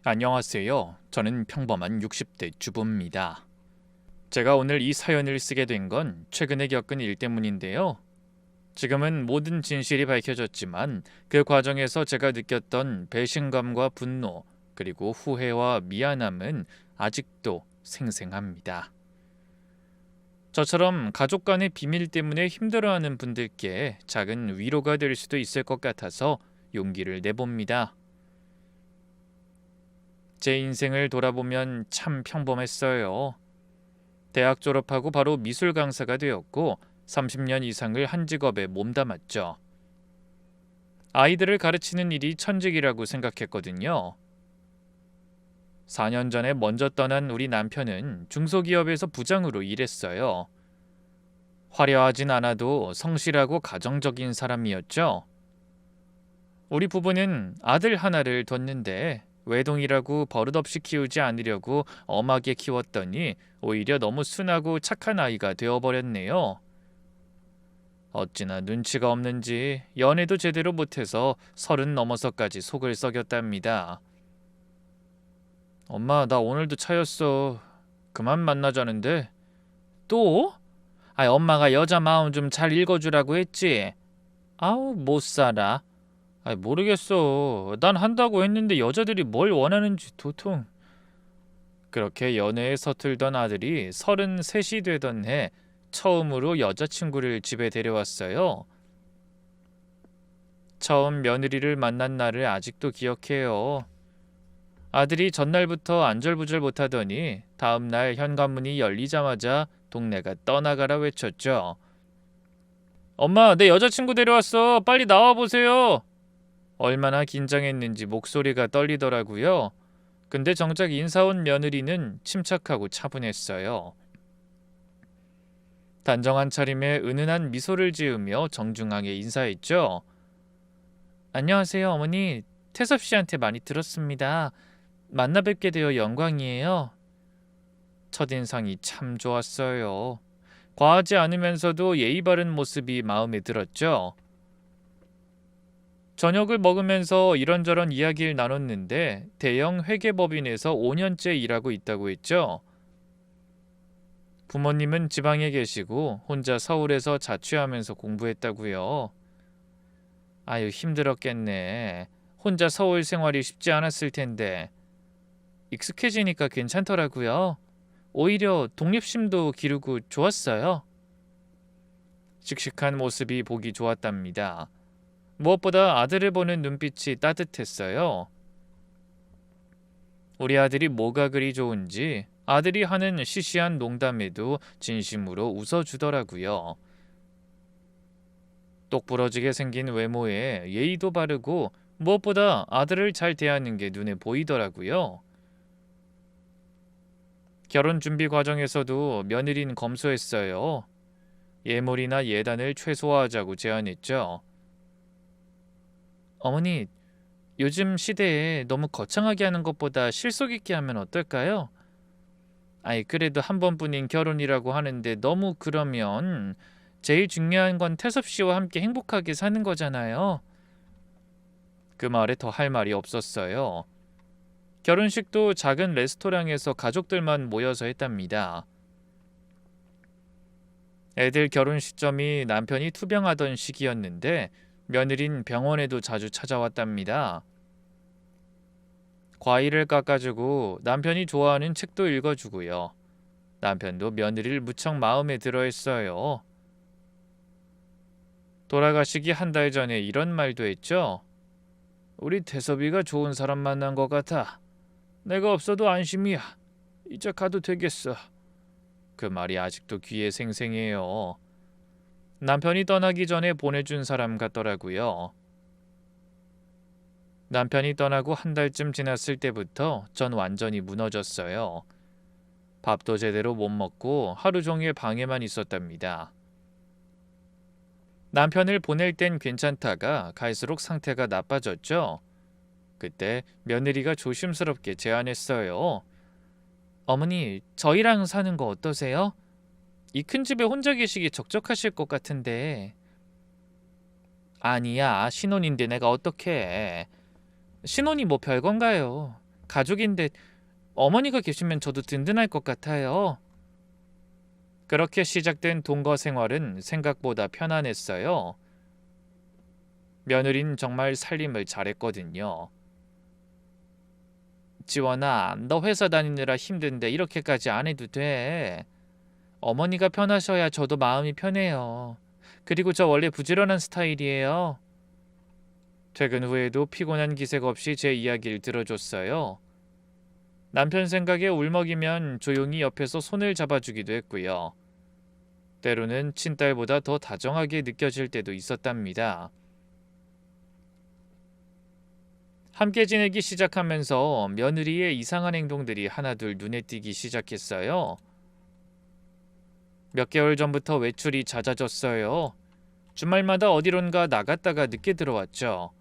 안녕하세요. 저는 평범한 60대 주부입니다. 제가 오늘 이 사연을 쓰게 된 건 최근에 겪은 일 때문인데요. 지금은 모든 진실이 밝혀졌지만 그 과정에서 제가 느꼈던 배신감과 분노, 그리고 후회와 미안함은 아직도 생생합니다. 저처럼 가족 간의 비밀 때문에 힘들어하는 분들께 작은 위로가 될 수도 있을 것 같아서 용기를 내봅니다. 제 인생을 돌아보면 참 평범했어요. 대학 졸업하고 바로 미술 강사가 되었고 30년 이상을 한 직업에 몸담았죠. 아이들을 가르치는 일이 천직이라고 생각했거든요. 4년 전에 먼저 떠난 우리 남편은 중소기업에서 부장으로 일했어요. 화려하진 않아도 성실하고 가정적인 사람이었죠. 우리 부부는 아들 하나를 뒀는데 외동이라고 버릇없이 키우지 않으려고 엄하게 키웠더니 오히려 너무 순하고 착한 아이가 되어버렸네요. 어찌나 눈치가 없는지 연애도 제대로 못해서 30 넘어서까지 속을 썩였답니다. 엄마, 나 오늘도 차였어. 그만 만나자는데. 또? 엄마가 여자 마음 좀 잘 읽어주라고 했지. 아우, 못 살아. 모르겠어. 난 한다고 했는데 여자들이 뭘 원하는지 도통. 그렇게 연애에 서툴던 아들이 33이 되던 해 처음으로 여자친구를 집에 데려왔어요. 처음 며느리를 만난 날을 아직도 기억해요. 아들이 전날부터 안절부절 못하더니 다음날 현관문이 열리자마자 동네가 떠나가라 외쳤죠. 엄마, 내 여자친구 데려왔어. 빨리 나와보세요. 얼마나 긴장했는지 목소리가 떨리더라고요. 근데 정작 인사 온 며느리는 침착하고 차분했어요. 단정한 차림에 은은한 미소를 지으며 정중하게 인사했죠. 안녕하세요, 어머니. 태섭 씨한테 많이 들었습니다. 만나 뵙게 되어 영광이에요. 첫인상이 참 좋았어요. 과하지 않으면서도 예의 바른 모습이 마음에 들었죠. 저녁을 먹으면서 이런저런 이야기를 나눴는데 대형 회계법인에서 5년째 일하고 있다고 했죠. 부모님은 지방에 계시고 혼자 서울에서 자취하면서 공부했다고요. 아유, 힘들었겠네. 혼자 서울 생활이 쉽지 않았을 텐데. 익숙해지니까 괜찮더라고요. 오히려 독립심도 기르고 좋았어요. 씩씩한 모습이 보기 좋았답니다. 무엇보다 아들을 보는 눈빛이 따뜻했어요. 우리 아들이 뭐가 그리 좋은지 아들이 하는 시시한 농담에도 진심으로 웃어주더라고요. 똑부러지게 생긴 외모에 예의도 바르고 무엇보다 아들을 잘 대하는 게 눈에 보이더라고요. 결혼 준비 과정에서도 며느리는 검소했어요. 예물이나 예단을 최소화하자고 제안했죠. 어머니, 요즘 시대에 너무 거창하게 하는 것보다 실속 있게 하면 어떨까요? 그래도 한 번뿐인 결혼이라고 하는데 너무 그러면 제일 중요한 건 태섭 씨와 함께 행복하게 사는 거잖아요. 그 말에 더 할 말이 없었어요. 결혼식도 작은 레스토랑에서 가족들만 모여서 했답니다. 애들 결혼 시점이 남편이 투병하던 시기였는데 며느린 병원에도 자주 찾아왔답니다. 과일을 깎아주고 남편이 좋아하는 책도 읽어주고요. 남편도 며느리를 무척 마음에 들어했어요. 돌아가시기 한 달 전에 이런 말도 했죠. 우리 태섭이가 좋은 사람 만난 것 같아. 내가 없어도 안심이야. 이제 가도 되겠어. 그 말이 아직도 귀에 생생해요. 남편이 떠나기 전에 보내준 사람 같더라고요. 남편이 떠나고 한 달쯤 지났을 때부터 전 완전히 무너졌어요. 밥도 제대로 못 먹고 하루 종일 방에만 있었답니다. 남편을 보낼 땐 괜찮다가 갈수록 상태가 나빠졌죠. 그때 며느리가 조심스럽게 제안했어요. 어머니, 저희랑 사는 거 어떠세요? 이 큰 집에 혼자 계시기 적적하실 것 같은데. 아니야, 신혼인데 내가 어떡해. 신혼이 뭐 별건가요. 가족인데 어머니가 계시면 저도 든든할 것 같아요. 그렇게 시작된 동거 생활은 생각보다 편안했어요. 며느린 정말 살림을 잘했거든요. 지원아, 너 회사 다니느라 힘든데 이렇게까지 안 해도 돼. 어머니가 편하셔야 저도 마음이 편해요. 그리고 저 원래 부지런한 스타일이에요. 퇴근 후에도 피곤한 기색 없이 제 이야기를 들어줬어요. 남편 생각에 울먹이면 조용히 옆에서 손을 잡아주기도 했고요. 때로는 친딸보다 더 다정하게 느껴질 때도 있었답니다. 함께 지내기 시작하면서 며느리의 이상한 행동들이 하나둘 눈에 띄기 시작했어요. 몇 개월 전부터 외출이 잦아졌어요. 주말마다 어디론가 나갔다가 늦게 들어왔죠.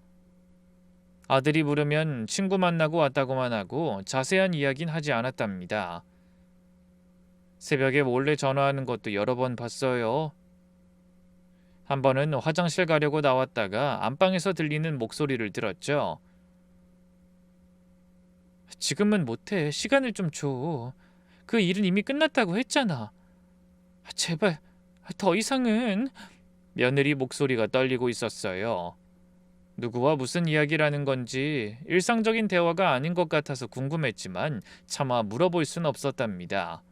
아들이 부르면 친구 만나고 왔다고만 하고 자세한 이야기는 하지 않았답니다. 새벽에 몰래 전화하는 것도 여러 번 봤어요. 한 번은 화장실 가려고 나왔다가 안방에서 들리는 목소리를 들었죠. 지금은 못해. 시간을 좀 줘. 그 일은 이미 끝났다고 했잖아. 제발, 더 이상은. 며느리 목소리가 떨리고 있었어요. 누구와 무슨 이야기라는 건지 일상적인 대화가 아닌 것 같아서 궁금했지만 차마 물어볼 순 없었답니다.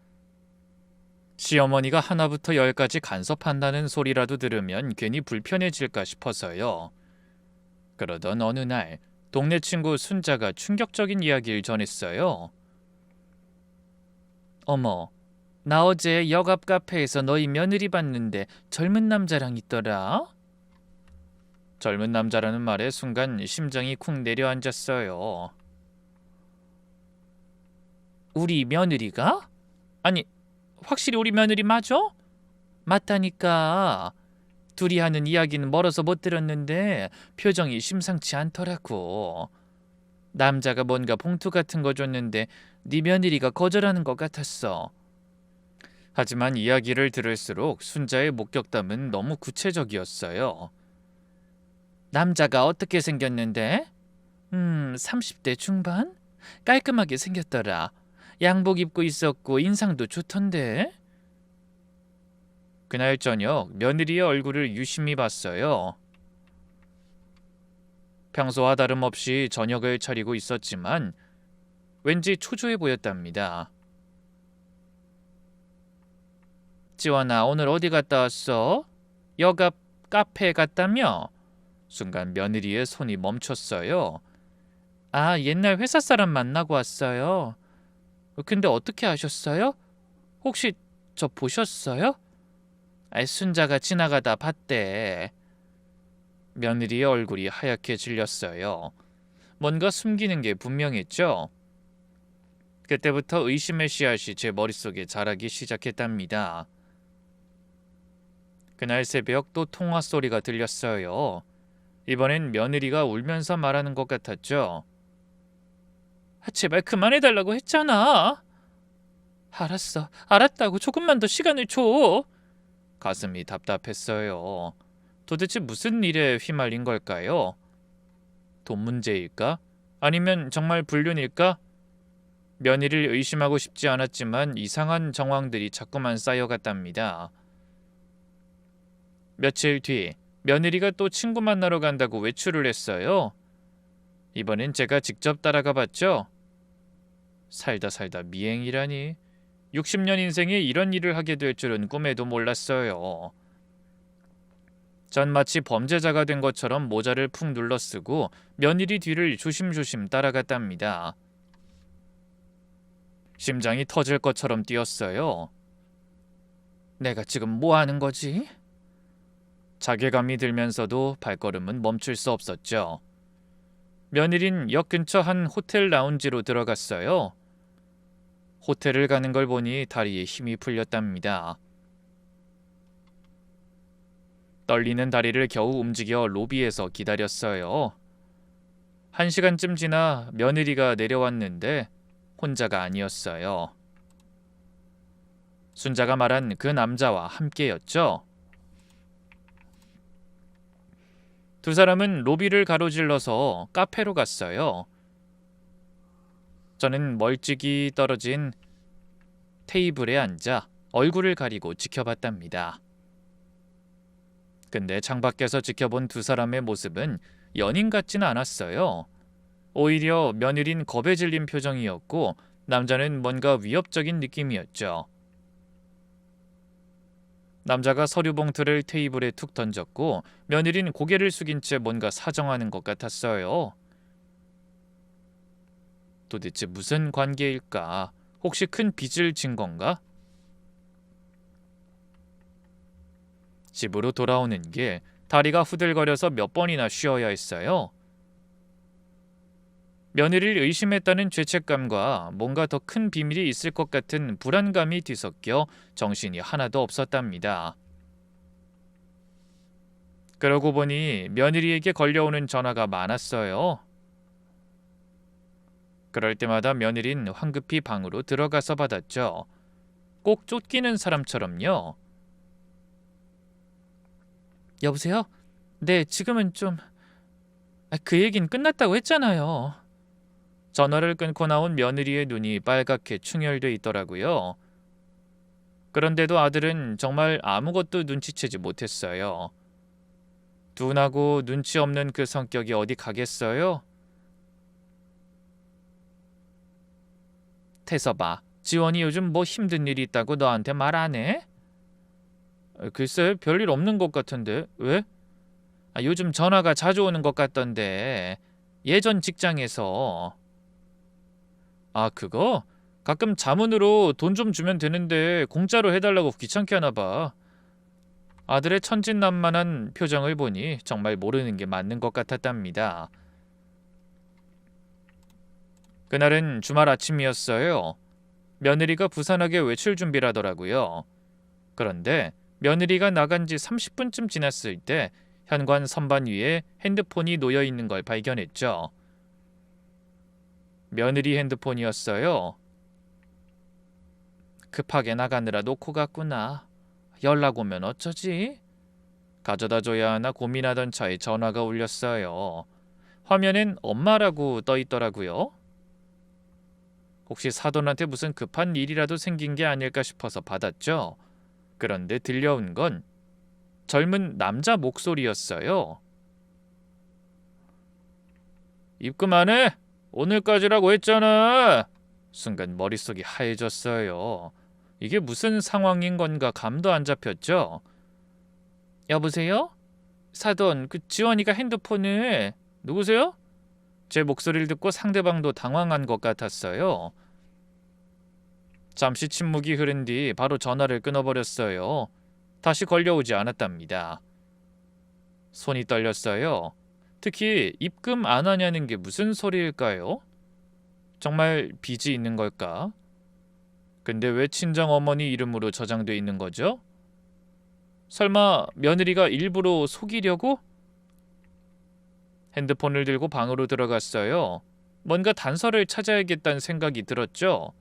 시어머니가 하나부터 열까지 간섭한다는 소리라도 들으면 괜히 불편해질까 싶어서요. 그러던 어느 날 동네 친구 순자가 충격적인 이야기를 전했어요. 어머, 나 어제 역 앞 카페에서 너희 며느리 봤는데 젊은 남자랑 있더라? 젊은 남자라는 말에 순간 심장이 쿵 내려앉았어요. 우리 며느리가? 아니, 확실히 우리 며느리 맞아? 맞다니까. 둘이 하는 이야기는 멀어서 못 들었는데 표정이 심상치 않더라고. 남자가 뭔가 봉투 같은 거 줬는데 네 며느리가 거절하는 것 같았어. 하지만 이야기를 들을수록 순자의 목격담은 너무 구체적이었어요. 남자가 어떻게 생겼는데? 30대 중반? 깔끔하게 생겼더라. 양복 입고 있었고 인상도 좋던데. 그날 저녁 며느리의 얼굴을 유심히 봤어요. 평소와 다름없이 저녁을 차리고 있었지만 왠지 초조해 보였답니다. 지원아, 오늘 어디 갔다 왔어? 역 앞 카페에 갔다며? 순간 며느리의 손이 멈췄어요. 아, 옛날 회사 사람 만나고 왔어요. 근데 어떻게 아셨어요? 혹시 저 보셨어요? 순자가 지나가다 봤대. 며느리의 얼굴이 하얗게 질렸어요. 뭔가 숨기는 게 분명했죠. 그때부터 의심의 씨앗이 제 머릿속에 자라기 시작했답니다. 그날 새벽 또 통화 소리가 들렸어요. 이번엔 며느리가 울면서 말하는 것 같았죠. 제발 그만해달라고 했잖아. 알았어. 알았다고. 조금만 더 시간을 줘. 가슴이 답답했어요. 도대체 무슨 일에 휘말린 걸까요? 돈 문제일까? 아니면 정말 불륜일까? 며느리를 의심하고 싶지 않았지만 이상한 정황들이 자꾸만 쌓여갔답니다. 며칠 뒤 며느리가 또 친구 만나러 간다고 외출을 했어요. 이번엔 제가 직접 따라가 봤죠. 살다 미행이라니. 60년 인생에 이런 일을 하게 될 줄은 꿈에도 몰랐어요. 전 마치 범죄자가 된 것처럼 모자를 푹 눌러쓰고 며느리 뒤를 조심조심 따라갔답니다. 심장이 터질 것처럼 뛰었어요. 내가 지금 뭐 하는 거지? 자괴감이 들면서도 발걸음은 멈출 수 없었죠. 며느린 역 근처 한 호텔 라운지로 들어갔어요. 호텔을 가는 걸 보니 다리에 힘이 풀렸답니다. 떨리는 다리를 겨우 움직여 로비에서 기다렸어요. 1시간쯤 지나 며느리가 내려왔는데 혼자가 아니었어요. 순자가 말한 그 남자와 함께였죠. 두 사람은 로비를 가로질러서 카페로 갔어요. 저는 멀찍이 떨어진 테이블에 앉아 얼굴을 가리고 지켜봤답니다. 근데 창밖에서 지켜본 두 사람의 모습은 연인 같지는 않았어요. 오히려 며느린 겁에 질린 표정이었고 남자는 뭔가 위협적인 느낌이었죠. 남자가 서류 봉투를 테이블에 툭 던졌고 며느린 고개를 숙인 채 뭔가 사정하는 것 같았어요. 도대체 무슨 관계일까? 혹시 큰 빚을 진 건가? 집으로 돌아오는 길 다리가 후들거려서 몇 번이나 쉬어야 했어요. 며느리를 의심했다는 죄책감과 뭔가 더 큰 비밀이 있을 것 같은 불안감이 뒤섞여 정신이 하나도 없었답니다. 그러고 보니 며느리에게 걸려오는 전화가 많았어요. 그럴 때마다 며느린 황급히 방으로 들어가서 받았죠. 꼭 쫓기는 사람처럼요. 여보세요? 네, 지금은 좀... 그 얘긴 끝났다고 했잖아요. 전화를 끊고 나온 며느리의 눈이 빨갛게 충혈돼 있더라고요. 그런데도 아들은 정말 아무것도 눈치채지 못했어요. 둔하고 눈치 없는 그 성격이 어디 가겠어요? 태서봐, 지원이 요즘 뭐 힘든 일이 있다고 너한테 말 안 해? 글쎄, 별일 없는 것 같은데. 왜? 요즘 전화가 자주 오는 것 같던데. 예전 직장에서. 그거? 가끔 자문으로 돈 좀 주면 되는데 공짜로 해달라고 귀찮게 하나 봐. 아들의 천진난만한 표정을 보니 정말 모르는 게 맞는 것 같았답니다. 그날은 주말 아침이었어요. 며느리가 부산하게 외출 준비를 하더라고요. 그런데 며느리가 나간 지 30분쯤 지났을 때 현관 선반 위에 핸드폰이 놓여 있는 걸 발견했죠. 며느리 핸드폰이었어요. 급하게 나가느라 놓고 갔구나. 연락 오면 어쩌지? 가져다 줘야 하나 고민하던 차에 전화가 울렸어요. 화면엔 엄마라고 떠 있더라고요. 혹시 사돈한테 무슨 급한 일이라도 생긴 게 아닐까 싶어서 받았죠. 그런데 들려온 건 젊은 남자 목소리였어요. 입금 안 해? 오늘까지라고 했잖아. 순간 머릿속이 하얘졌어요. 이게 무슨 상황인 건가 감도 안 잡혔죠. 여보세요? 사돈, 지원이가 핸드폰을... 누구세요? 제 목소리를 듣고 상대방도 당황한 것 같았어요. 잠시 침묵이 흐른 뒤 바로 전화를 끊어버렸어요. 다시 걸려오지 않았답니다. 손이 떨렸어요. 특히 입금 안 하냐는 게 무슨 소리일까요? 정말 빚이 있는 걸까? 근데 왜 친정어머니 이름으로 저장돼 있는 거죠? 설마 며느리가 일부러 속이려고? 핸드폰을 들고 방으로 들어갔어요. 뭔가 단서를 찾아야겠다는 생각이 들었죠.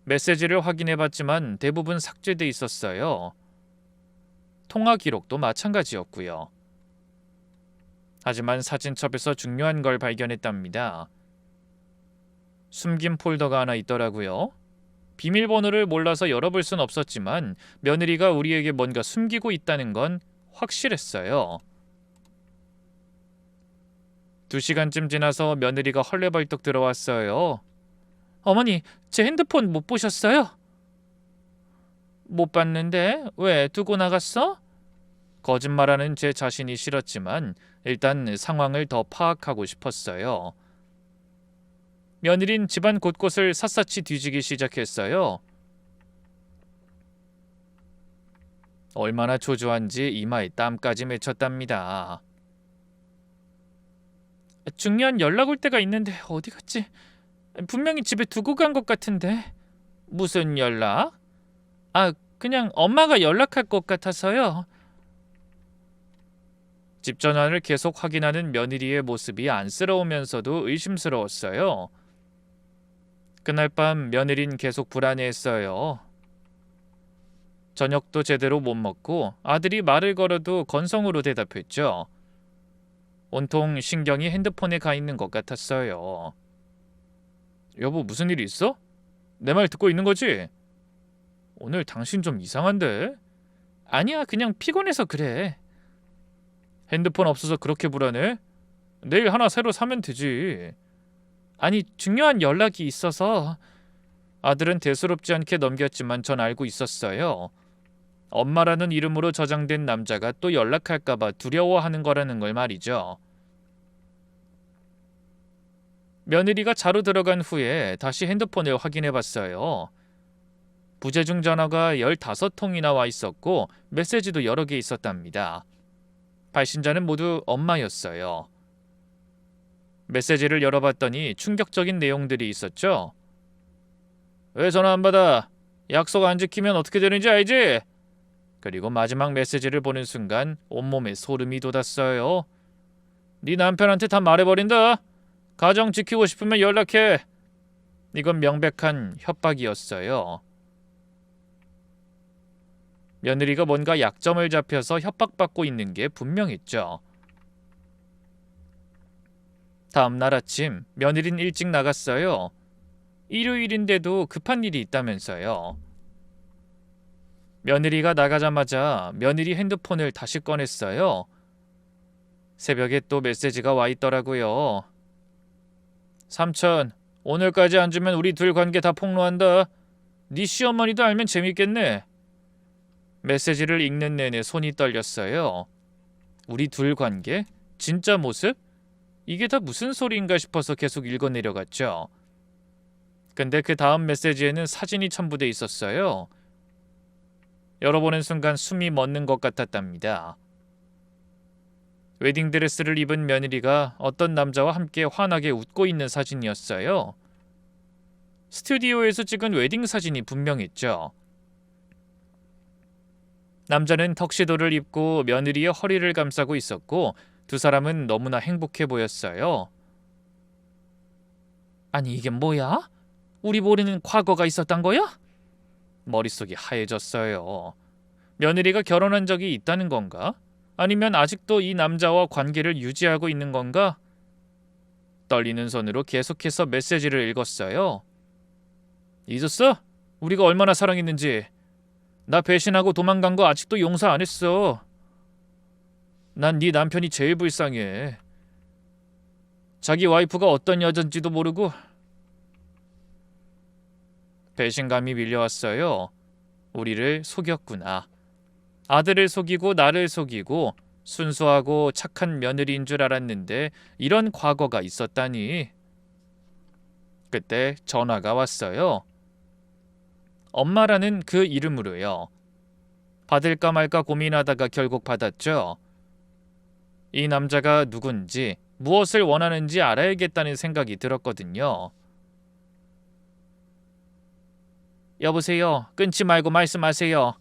메시지를 확인해봤지만 대부분 삭제돼 있었어요. 통화 기록도 마찬가지였고요. 하지만 사진첩에서 중요한 걸 발견했답니다. 숨긴 폴더가 하나 있더라고요. 비밀번호를 몰라서 열어볼 순 없었지만 며느리가 우리에게 뭔가 숨기고 있다는 건 확실했어요. 2시간쯤 지나서 며느리가 헐레벌떡 들어왔어요. 어머니, 제 핸드폰 못 보셨어요? 못 봤는데 왜 두고 나갔어? 거짓말하는 제 자신이 싫었지만 일단 상황을 더 파악하고 싶었어요. 며느린 집안 곳곳을 샅샅이 뒤지기 시작했어요. 얼마나 초조한지 이마에 땀까지 맺혔답니다. 중요한 연락 올 때가 있는데 어디 갔지? 분명히 집에 두고 간 것 같은데. 무슨 연락? 그냥 엄마가 연락할 것 같아서요. 집 전화를 계속 확인하는 며느리의 모습이 안쓰러우면서도 의심스러웠어요. 그날 밤 며느린 계속 불안해했어요. 저녁도 제대로 못 먹고 아들이 말을 걸어도 건성으로 대답했죠. 온통 신경이 핸드폰에 가 있는 것 같았어요. 여보, 무슨 일이 있어? 내 말 듣고 있는 거지? 오늘 당신 좀 이상한데? 아니야, 그냥 피곤해서 그래. 핸드폰 없어서 그렇게 불안해? 내일 하나 새로 사면 되지. 아니, 중요한 연락이 있어서. 아들은 대수롭지 않게 넘겼지만 전 알고 있었어요. 엄마라는 이름으로 저장된 남자가 또 연락할까봐 두려워하는 거라는 걸 말이죠. 며느리가 자러 들어간 후에 다시 핸드폰을 확인해봤어요. 부재중 전화가 15통이나 와 있었고 메시지도 여러 개 있었답니다. 발신자는 모두 엄마였어요. 메시지를 열어봤더니 충격적인 내용들이 있었죠. 왜 전화 안 받아? 약속 안 지키면 어떻게 되는지 알지? 그리고 마지막 메시지를 보는 순간 온몸에 소름이 돋았어요. 네 남편한테 다 말해버린다. 가정 지키고 싶으면 연락해. 이건 명백한 협박이었어요. 며느리가 뭔가 약점을 잡혀서 협박받고 있는 게 분명했죠. 다음 날 아침 며느리는 일찍 나갔어요. 일요일인데도 급한 일이 있다면서요. 며느리가 나가자마자 며느리 핸드폰을 다시 꺼냈어요. 새벽에 또 메시지가 와 있더라고요. 삼촌, 오늘까지 안 주면 우리 둘 관계 다 폭로한다. 네 시어머니도 알면 재밌겠네. 메시지를 읽는 내내 손이 떨렸어요. 우리 둘 관계? 진짜 모습? 이게 다 무슨 소리인가 싶어서 계속 읽어내려갔죠. 근데 그 다음 메시지에는 사진이 첨부돼 있었어요. 열어보는 순간 숨이 멎는 것 같았답니다. 웨딩드레스를 입은 며느리가 어떤 남자와 함께 환하게 웃고 있는 사진이었어요. 스튜디오에서 찍은 웨딩 사진이 분명했죠. 남자는 턱시도를 입고 며느리의 허리를 감싸고 있었고 두 사람은 너무나 행복해 보였어요. 아니, 이게 뭐야? 우리 모르는 과거가 있었단 거야? 머릿속이 하얘졌어요. 며느리가 결혼한 적이 있다는 건가? 아니면 아직도 이 남자와 관계를 유지하고 있는 건가? 떨리는 손으로 계속해서 메시지를 읽었어요. 잊었어? 우리가 얼마나 사랑했는지. 나 배신하고 도망간 거 아직도 용서 안 했어. 난 네 남편이 제일 불쌍해. 자기 와이프가 어떤 여잔지도 모르고. 배신감이 밀려왔어요. 우리를 속였구나. 아들을 속이고 나를 속이고 순수하고 착한 며느리인 줄 알았는데 이런 과거가 있었다니. 그때 전화가 왔어요. 엄마라는 그 이름으로요. 받을까 말까 고민하다가 결국 받았죠. 이 남자가 누군지 무엇을 원하는지 알아야겠다는 생각이 들었거든요. 여보세요. 끊지 말고 말씀하세요.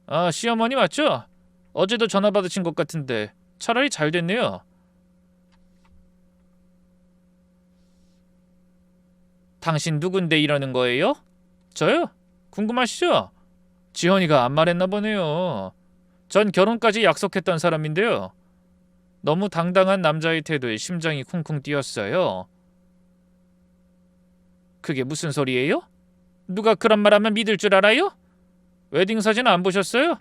아, 시어머니 맞죠? 어제도 전화 받으신 것 같은데 차라리 잘 됐네요. 당신 누군데 이러는 거예요? 저요? 궁금하시죠? 지원이가 안 말했나 보네요. 전 결혼까지 약속했던 사람인데요. 너무 당당한 남자의 태도에 심장이 쿵쿵 뛰었어요. 그게 무슨 소리예요? 누가 그런 말 하면 믿을 줄 알아요? 웨딩 사진 안 보셨어요?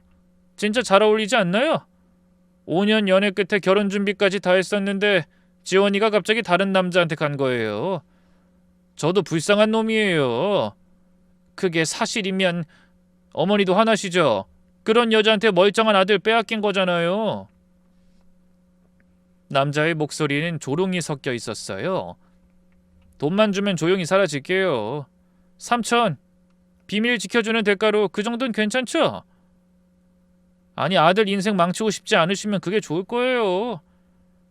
진짜 잘 어울리지 않나요? 5년 연애 끝에 결혼 준비까지 다 했었는데 지원이가 갑자기 다른 남자한테 간 거예요. 저도 불쌍한 놈이에요. 그게 사실이면 어머니도 화나시죠? 그런 여자한테 멀쩡한 아들 빼앗긴 거잖아요. 남자의 목소리는 조롱이 섞여 있었어요. 돈만 주면 조용히 사라질게요. 삼촌, 비밀 지켜주는 대가로 그 정도는 괜찮죠? 아니, 아들 인생 망치고 싶지 않으시면 그게 좋을 거예요.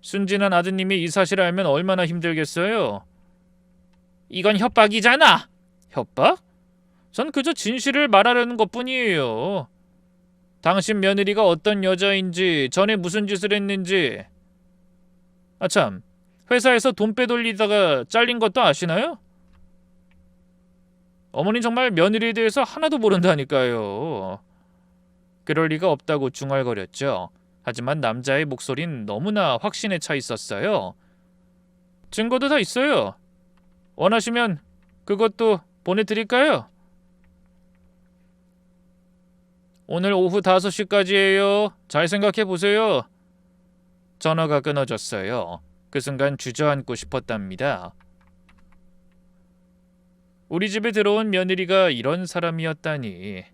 순진한 아드님이 이 사실을 알면 얼마나 힘들겠어요. 이건 협박이잖아. 협박? 전 그저 진실을 말하려는 것뿐이에요. 당신 며느리가 어떤 여자인지, 전에 무슨 짓을 했는지. 아참, 회사에서 돈 빼돌리다가 잘린 것도 아시나요? 어머니 정말 며느리에 대해서 하나도 모른다니까요. 그럴 리가 없다고 중얼거렸죠. 하지만 남자의 목소리는 너무나 확신에 차 있었어요. 증거도 다 있어요. 원하시면 그것도 보내드릴까요? 오늘 오후 5시까지예요. 잘 생각해 보세요. 전화가 끊어졌어요. 그 순간 주저앉고 싶었답니다. 우리 집에 들어온 며느리가 이런 사람이었다니.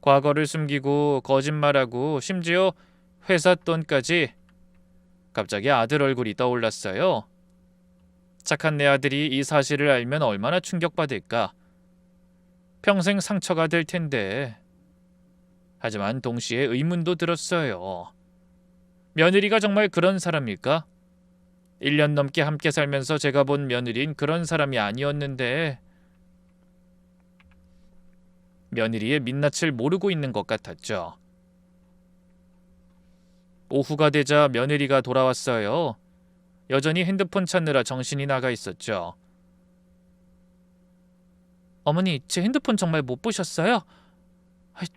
과거를 숨기고 거짓말하고 심지어 회사 돈까지. 갑자기 아들 얼굴이 떠올랐어요. 착한 내 아들이 이 사실을 알면 얼마나 충격받을까. 평생 상처가 될 텐데. 하지만 동시에 의문도 들었어요. 며느리가 정말 그런 사람일까? 1년 넘게 함께 살면서 제가 본 며느린 그런 사람이 아니었는데 며느리의 민낯을 모르고 있는 것 같았죠. 오후가 되자 며느리가 돌아왔어요. 여전히 핸드폰 찾느라 정신이 나가 있었죠. 어머니, 제 핸드폰 정말 못 보셨어요?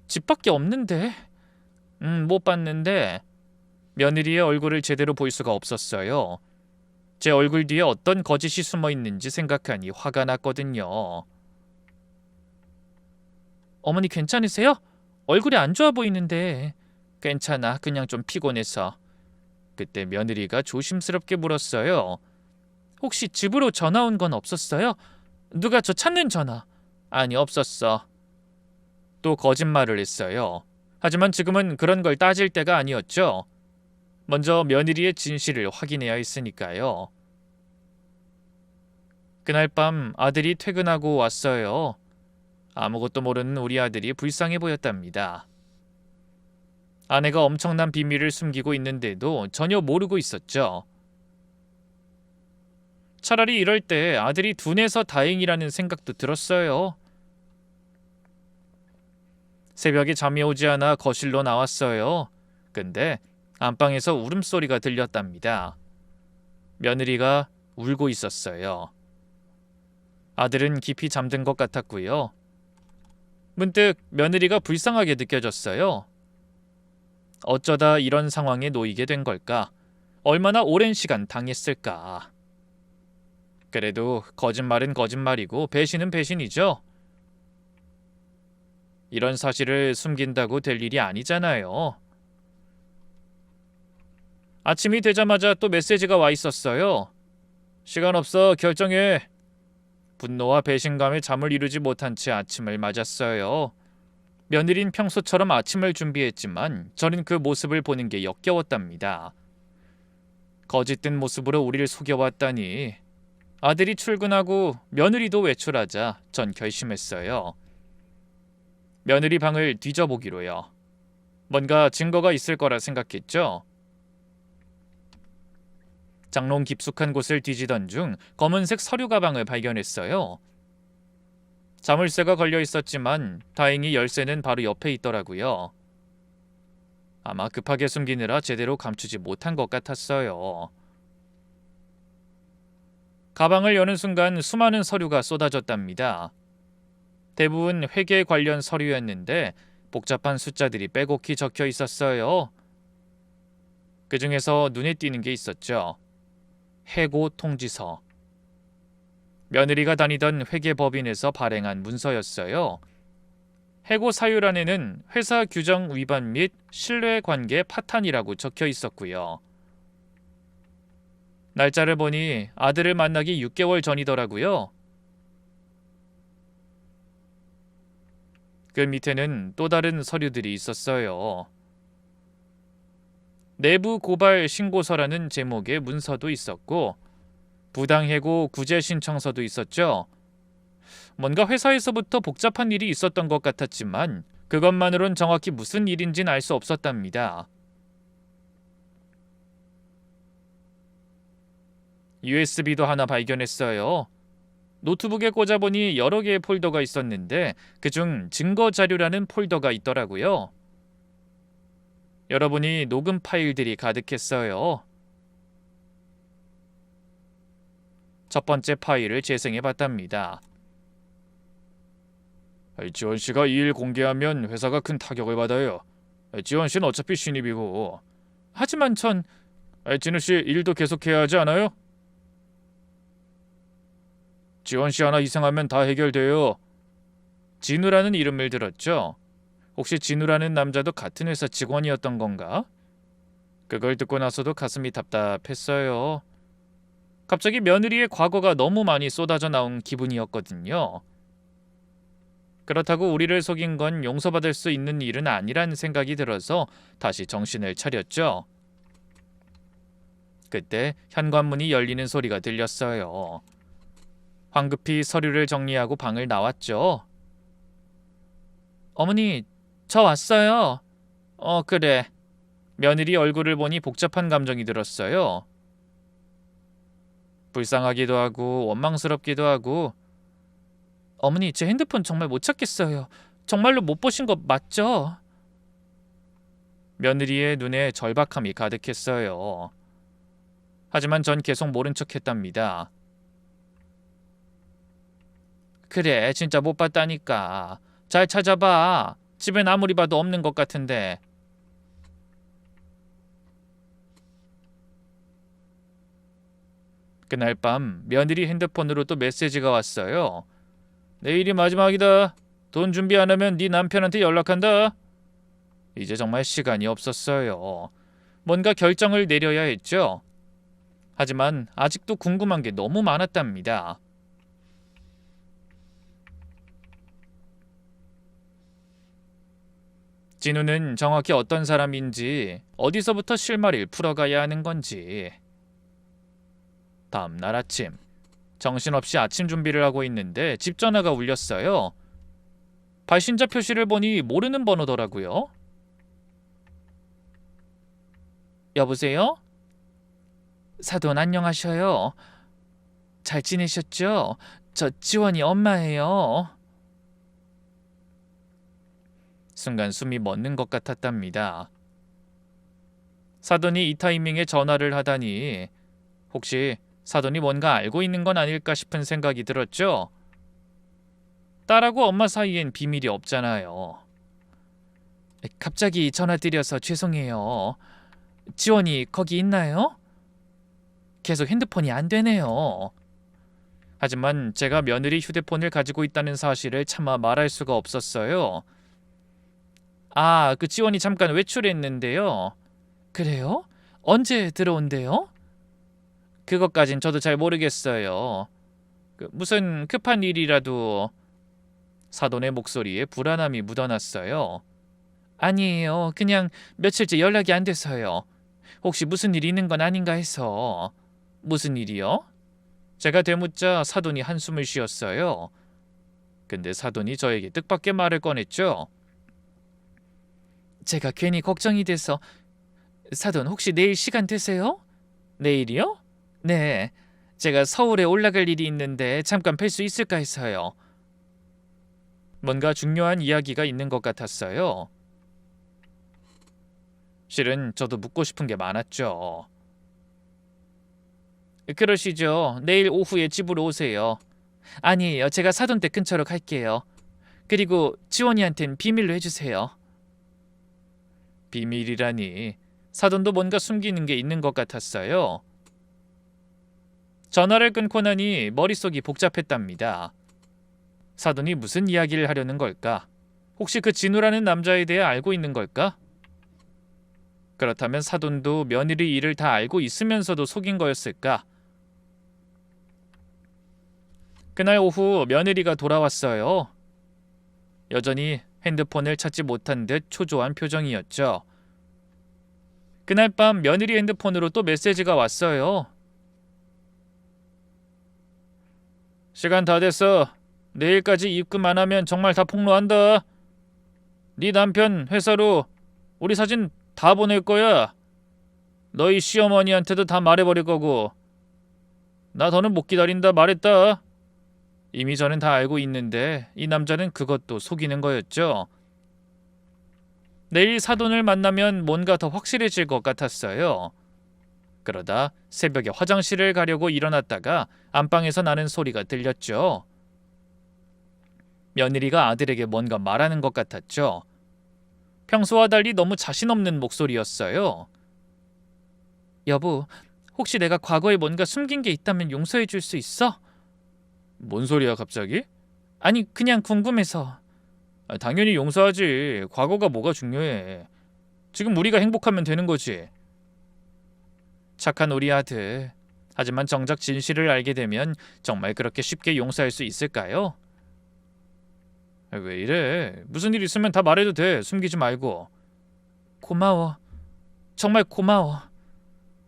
집밖에 없는데. 못 봤는데. 며느리의 얼굴을 제대로 볼 수가 없었어요. 제 얼굴 뒤에 어떤 거짓이 숨어 있는지 생각하니 화가 났거든요. 어머니 괜찮으세요? 얼굴이 안 좋아 보이는데. 괜찮아. 그냥 좀 피곤해서. 그때 며느리가 조심스럽게 물었어요. 혹시 집으로 전화 온 건 없었어요? 누가 저 찾는 전화. 아니, 없었어. 또 거짓말을 했어요. 하지만 지금은 그런 걸 따질 때가 아니었죠. 먼저 며느리의 진실을 확인해야 했으니까요. 그날 밤 아들이 퇴근하고 왔어요. 아무것도 모르는 우리 아들이 불쌍해 보였답니다. 아내가 엄청난 비밀을 숨기고 있는데도 전혀 모르고 있었죠. 차라리 이럴 때 아들이 둔해서 다행이라는 생각도 들었어요. 새벽에 잠이 오지 않아 거실로 나왔어요. 근데 안방에서 울음소리가 들렸답니다. 며느리가 울고 있었어요. 아들은 깊이 잠든 것 같았고요. 문득 며느리가 불쌍하게 느껴졌어요. 어쩌다 이런 상황에 놓이게 된 걸까? 얼마나 오랜 시간 당했을까? 그래도 거짓말은 거짓말이고 배신은 배신이죠. 이런 사실을 숨긴다고 될 일이 아니잖아요. 아침이 되자마자 또 메시지가 와 있었어요. 시간 없어, 결정해. 분노와 배신감에 잠을 이루지 못한 채 아침을 맞았어요. 며느린 평소처럼 아침을 준비했지만 저는 그 모습을 보는 게 역겨웠답니다. 거짓된 모습으로 우리를 속여왔다니. 아들이 출근하고 며느리도 외출하자 전 결심했어요. 며느리 방을 뒤져보기로요. 뭔가 증거가 있을 거라 생각했죠. 장롱 깊숙한 곳을 뒤지던 중 검은색 서류 가방을 발견했어요. 자물쇠가 걸려 있었지만 다행히 열쇠는 바로 옆에 있더라고요. 아마 급하게 숨기느라 제대로 감추지 못한 것 같았어요. 가방을 여는 순간 수많은 서류가 쏟아졌답니다. 대부분 회계 관련 서류였는데 복잡한 숫자들이 빼곡히 적혀 있었어요. 그 중에서 눈에 띄는 게 있었죠. 해고 통지서. 며느리가 다니던 회계법인에서 발행한 문서였어요. 해고 사유란에는 회사 규정 위반 및 신뢰관계 파탄이라고 적혀 있었고요. 날짜를 보니 아들을 만나기 6개월 전이더라고요. 그 밑에는 또 다른 서류들이 있었어요. 내부 고발 신고서라는 제목의 문서도 있었고 부당해고 구제 신청서도 있었죠. 뭔가 회사에서부터 복잡한 일이 있었던 것 같았지만 그것만으론 정확히 무슨 일인지는 알 수 없었답니다. USB도 하나 발견했어요. 노트북에 꽂아보니 여러 개의 폴더가 있었는데 그중 증거자료라는 폴더가 있더라고요. 여러분이 녹음 파일들이 가득했어요. 첫 번째 파일을 재생해봤답니다. 지원 씨가 이 일 공개하면 회사가 큰 타격을 받아요. 지원 씨는 어차피 신입이고. 하지만 진우 씨 일도 계속해야 하지 않아요? 지원 씨 하나 이상하면 다 해결돼요. 진우라는 이름을 들었죠. 혹시 진우라는 남자도 같은 회사 직원이었던 건가? 그걸 듣고 나서도 가슴이 답답했어요. 갑자기 며느리의 과거가 너무 많이 쏟아져 나온 기분이었거든요. 그렇다고 우리를 속인 건 용서받을 수 있는 일은 아니란 생각이 들어서 다시 정신을 차렸죠. 그때 현관문이 열리는 소리가 들렸어요. 황급히 서류를 정리하고 방을 나왔죠. 어머니, 저 왔어요. 그래. 며느리 얼굴을 보니 복잡한 감정이 들었어요. 불쌍하기도 하고 원망스럽기도 하고. 어머니, 제 핸드폰 정말 못 찾겠어요. 정말로 못 보신 거 맞죠? 며느리의 눈에 절박함이 가득했어요. 하지만 전 계속 모른 척했답니다. 그래, 진짜 못 봤다니까. 잘 찾아봐. 집엔 아무리 봐도 없는 것 같은데. 그날 밤 며느리 핸드폰으로 또 메시지가 왔어요. 내일이 마지막이다. 돈 준비 안 하면 네 남편한테 연락한다. 이제 정말 시간이 없었어요. 뭔가 결정을 내려야 했죠. 하지만 아직도 궁금한 게 너무 많았답니다. 진우는 정확히 어떤 사람인지, 어디서부터 실마리를 풀어가야 하는 건지. 다음 날 아침, 정신없이 아침 준비를 하고 있는데 집 전화가 울렸어요. 발신자 표시를 보니 모르는 번호더라고요. 여보세요? 사돈 안녕하셔요. 잘 지내셨죠? 저 지원이 엄마예요. 순간 숨이 멎는 것 같았답니다. 사돈이 이 타이밍에 전화를 하다니 혹시 사돈이 뭔가 알고 있는 건 아닐까 싶은 생각이 들었죠. 딸하고 엄마 사이엔 비밀이 없잖아요. 갑자기 전화 드려서 죄송해요. 지원이 거기 있나요? 계속 핸드폰이 안 되네요. 하지만 제가 며느리 휴대폰을 가지고 있다는 사실을 차마 말할 수가 없었어요. 그 지원이 잠깐 외출했는데요. 그래요? 언제 들어온대요? 그것까진 저도 잘 모르겠어요. 무슨 급한 일이라도. 사돈의 목소리에 불안함이 묻어났어요. 아니에요. 그냥 며칠째 연락이 안 돼서요. 혹시 무슨 일이 있는 건 아닌가 해서. 무슨 일이요? 제가 되묻자 사돈이 한숨을 쉬었어요. 근데 사돈이 저에게 뜻밖의 말을 꺼냈죠. 제가 괜히 걱정이 돼서. 사돈 혹시 내일 시간 되세요? 내일이요? 네. 제가 서울에 올라갈 일이 있는데 잠깐 뵐 수 있을까 해서요. 뭔가 중요한 이야기가 있는 것 같았어요. 실은 저도 묻고 싶은 게 많았죠. 그러시죠. 내일 오후에 집으로 오세요. 아니에요. 제가 사돈 댁 근처로 갈게요. 그리고 지원이한텐 비밀로 해주세요. 비밀이라니. 사돈도 뭔가 숨기는 게 있는 것 같았어요. 전화를 끊고 나니 머릿속이 복잡했답니다. 사돈이 무슨 이야기를 하려는 걸까? 혹시 그 진우라는 남자에 대해 알고 있는 걸까? 그렇다면 사돈도 며느리 일을 다 알고 있으면서도 속인 거였을까? 그날 오후 며느리가 돌아왔어요. 여전히 핸드폰을 찾지 못한 듯 초조한 표정이었죠. 그날 밤 며느리 핸드폰으로 또 메시지가 왔어요. 시간 다 됐어. 내일까지 입금 안 하면 정말 다 폭로한다. 네 남편 회사로 우리 사진 다 보낼 거야. 너희 시어머니한테도 다 말해버릴 거고. 나 더는 못 기다린다 말했다. 이미 저는 다 알고 있는데 이 남자는 그것도 속이는 거였죠. 내일 사돈을 만나면 뭔가 더 확실해질 것 같았어요. 그러다 새벽에 화장실을 가려고 일어났다가 안방에서 나는 소리가 들렸죠. 며느리가 아들에게 뭔가 말하는 것 같았죠. 평소와 달리 너무 자신 없는 목소리였어요. 여보, 혹시 내가 과거에 뭔가 숨긴 게 있다면 용서해 줄 수 있어? 뭔 소리야 갑자기? 아니 그냥 궁금해서. 당연히 용서하지. 과거가 뭐가 중요해. 지금 우리가 행복하면 되는 거지. 착한 우리 아들. 하지만 정작 진실을 알게 되면 정말 그렇게 쉽게 용서할 수 있을까요? 왜 이래? 무슨 일 있으면 다 말해도 돼. 숨기지 말고. 고마워. 정말 고마워.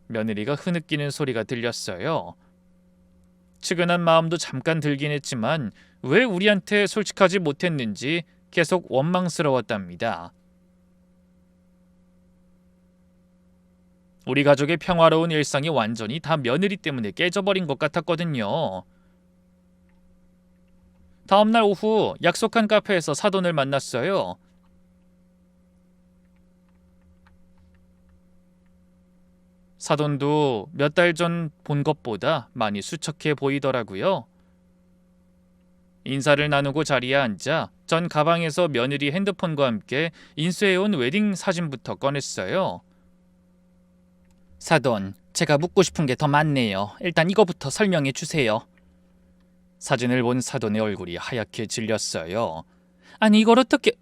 며느리가 흐느끼는 소리가 들렸어요. 측은한 마음도 잠깐 들긴 했지만 왜 우리한테 솔직하지 못했는지 계속 원망스러웠답니다. 우리 가족의 평화로운 일상이 완전히 다 며느리 때문에 깨져버린 것 같았거든요. 다음날 오후 약속한 카페에서 사돈을 만났어요. 사돈도 몇 달 전 본 것보다 많이 수척해 보이더라고요. 인사를 나누고 자리에 앉아 전 가방에서 며느리 핸드폰과 함께 인쇄해온 웨딩 사진부터 꺼냈어요. 사돈, 제가 묻고 싶은 게 더 많네요. 일단 이거부터 설명해 주세요. 사진을 본 사돈의 얼굴이 하얗게 질렸어요. 아니 이걸 어떻게...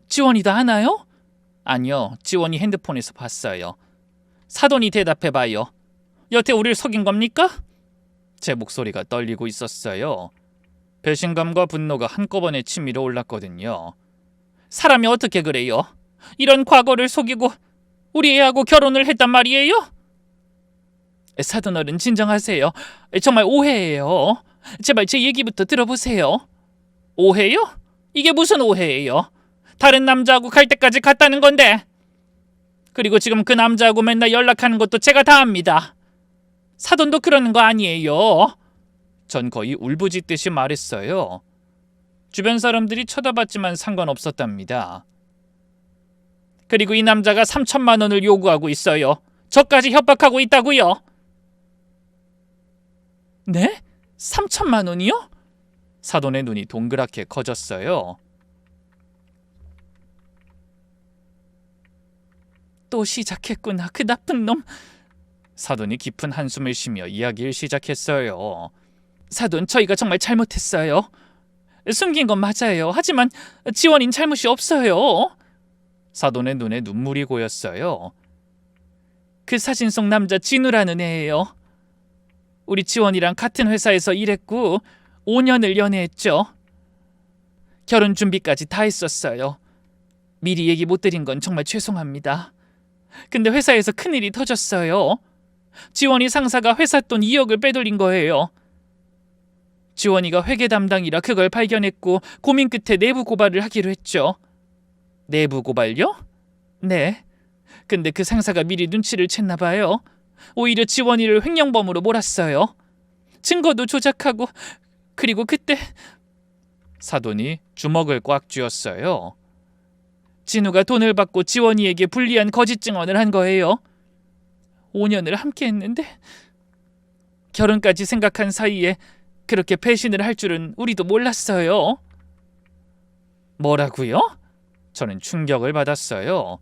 지원이 다 하나요? 아니요, 지원이 핸드폰에서 봤어요. 사돈이 대답해봐요. 여태 우릴 속인 겁니까? 제 목소리가 떨리고 있었어요. 배신감과 분노가 한꺼번에 치밀어 올랐거든요. 사람이 어떻게 그래요? 이런 과거를 속이고 우리 애하고 결혼을 했단 말이에요? 사돈 어른 진정하세요. 정말 오해예요. 제발 제 얘기부터 들어보세요. 오해요? 이게 무슨 오해예요? 다른 남자하고 갈 때까지 갔다는 건데. 그리고 지금 그 남자하고 맨날 연락하는 것도 제가 다 압니다. 사돈도 그러는 거 아니에요. 전 거의 울부짖듯이 말했어요. 주변 사람들이 쳐다봤지만 상관없었답니다. 그리고 이 남자가 3천만 원을 요구하고 있어요. 저까지 협박하고 있다고요. 네? 3천만 원이요? 사돈의 눈이 동그랗게 커졌어요. 또 시작했구나, 그 나쁜 놈. 사돈이 깊은 한숨을 쉬며 이야기를 시작했어요. 사돈, 저희가 정말 잘못했어요. 숨긴 건 맞아요. 하지만 지원인 잘못이 없어요. 사돈의 눈에 눈물이 고였어요. 그 사진 속 남자 진우라는 애예요. 우리 지원이랑 같은 회사에서 일했고 5년을 연애했죠. 결혼 준비까지 다 했었어요. 미리 얘기 못 드린 건 정말 죄송합니다. 근데 회사에서 큰일이 터졌어요. 지원이 상사가 회사 돈 2억을 빼돌린 거예요. 지원이가 회계 담당이라 그걸 발견했고 고민 끝에 내부 고발을 하기로 했죠. 내부 고발요? 네. 근데 그 상사가 미리 눈치를 챘나 봐요. 오히려 지원이를 횡령범으로 몰았어요. 증거도 조작하고. 그리고 그때... 사돈이 주먹을 꽉 쥐었어요. 진우가 돈을 받고 지원이에게 불리한 거짓 증언을 한 거예요. 5년을 함께 했는데 결혼까지 생각한 사이에 그렇게 배신을 할 줄은 우리도 몰랐어요. 뭐라고요? 저는 충격을 받았어요.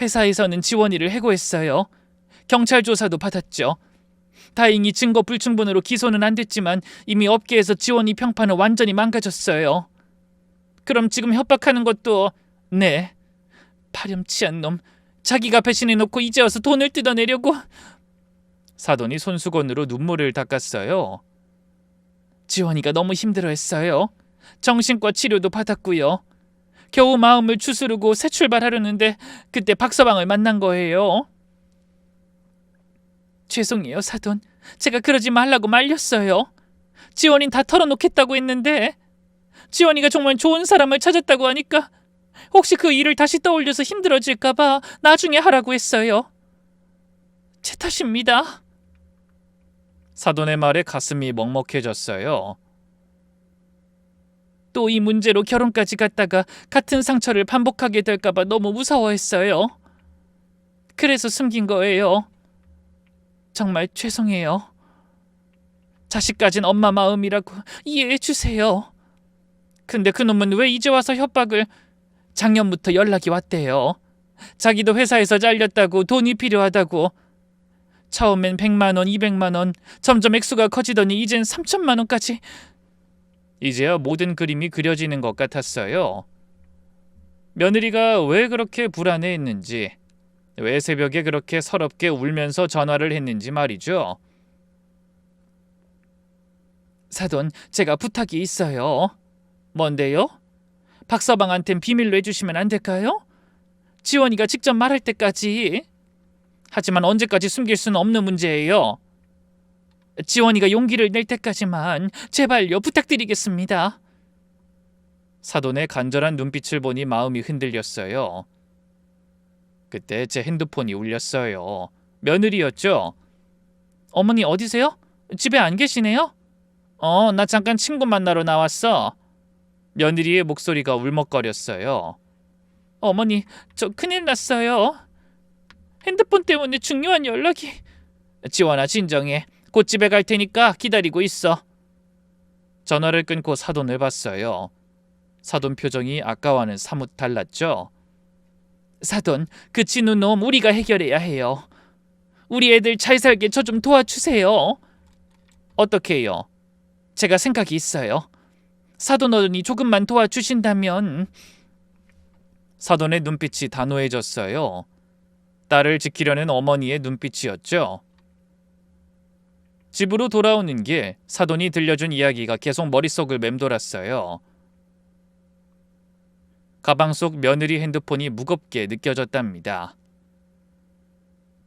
회사에서는 지원이를 해고했어요. 경찰 조사도 받았죠. 다행히 증거 불충분으로 기소는 안 됐지만 이미 업계에서 지원이 평판은 완전히 망가졌어요. 그럼 지금 협박하는 것도... 네. 파렴치한 놈. 자기가 배신해놓고 이제 와서 돈을 뜯어내려고... 사돈이 손수건으로 눈물을 닦았어요. 지원이가 너무 힘들어했어요. 정신과 치료도 받았고요. 겨우 마음을 추스르고 새 출발하려는데 그때 박서방을 만난 거예요. 죄송해요, 사돈. 제가 그러지 말라고 말렸어요. 지원이는 다 털어놓겠다고 했는데 지원이가 정말 좋은 사람을 찾았다고 하니까 혹시 그 일을 다시 떠올려서 힘들어질까 봐 나중에 하라고 했어요. 제 탓입니다. 사돈의 말에 가슴이 먹먹해졌어요. 또 이 문제로 결혼까지 갔다가 같은 상처를 반복하게 될까 봐 너무 무서워했어요. 그래서 숨긴 거예요. 정말 죄송해요. 자식 가진 엄마 마음이라고 이해해 주세요. 근데 그놈은 왜 이제 와서 협박을... 작년부터 연락이 왔대요. 자기도 회사에서 잘렸다고 돈이 필요하다고. 처음엔 100만 원, 200만 원, 점점 액수가 커지더니 이젠 3천만 원까지. 이제야 모든 그림이 그려지는 것 같았어요. 며느리가 왜 그렇게 불안해했는지, 왜 새벽에 그렇게 서럽게 울면서 전화를 했는지 말이죠. 사돈, 제가 부탁이 있어요. 뭔데요? 박서방한텐 비밀로 해주시면 안 될까요? 지원이가 직접 말할 때까지. 하지만 언제까지 숨길 수는 없는 문제예요. 지원이가 용기를 낼 때까지만 제발요, 부탁드리겠습니다. 사돈의 간절한 눈빛을 보니 마음이 흔들렸어요. 그때 제 핸드폰이 울렸어요. 며느리였죠. 어머니 어디세요? 집에 안 계시네요? 나 잠깐 친구 만나러 나왔어. 며느리의 목소리가 울먹거렸어요. 어머니, 저 큰일 났어요. 핸드폰 때문에 중요한 연락이. 지원아, 진정해. 곧 집에 갈 테니까 기다리고 있어. 전화를 끊고 사돈을 봤어요. 사돈 표정이 아까와는 사뭇 달랐죠. 사돈, 그 진우 놈 우리가 해결해야 해요. 우리 애들 잘 살게 저 좀 도와주세요. 어떻게 해요? 제가 생각이 있어요. 사돈 어른이 조금만 도와주신다면. 사돈의 눈빛이 단호해졌어요. 딸을 지키려는 어머니의 눈빛이었죠. 집으로 돌아오는 길, 사돈이 들려준 이야기가 계속 머릿속을 맴돌았어요. 가방 속 며느리 핸드폰이 무겁게 느껴졌답니다.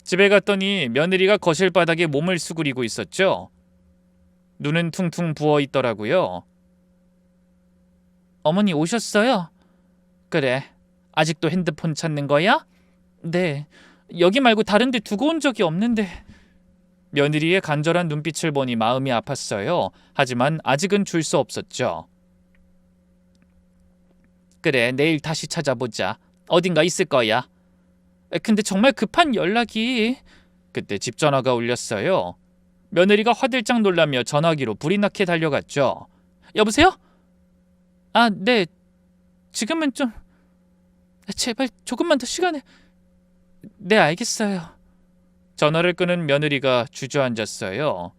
집에 갔더니 며느리가 거실 바닥에 몸을 수그리고 있었죠. 눈은 퉁퉁 부어 있더라고요. 어머니 오셨어요? 그래, 아직도 핸드폰 찾는 거야? 네, 여기 말고 다른 데 두고 온 적이 없는데. 며느리의 간절한 눈빛을 보니 마음이 아팠어요. 하지만 아직은 줄 수 없었죠. 그래, 내일 다시 찾아보자. 어딘가 있을 거야. 근데 정말 급한 연락이. 그때 집 전화가 울렸어요. 며느리가 화들짝 놀라며 전화기로 불이 나게 달려갔죠. 여보세요? 아, 네. 지금은 좀... 제발 조금만 더 시간을... 네, 알겠어요. 전화를 끄는 며느리가 주저앉았어요.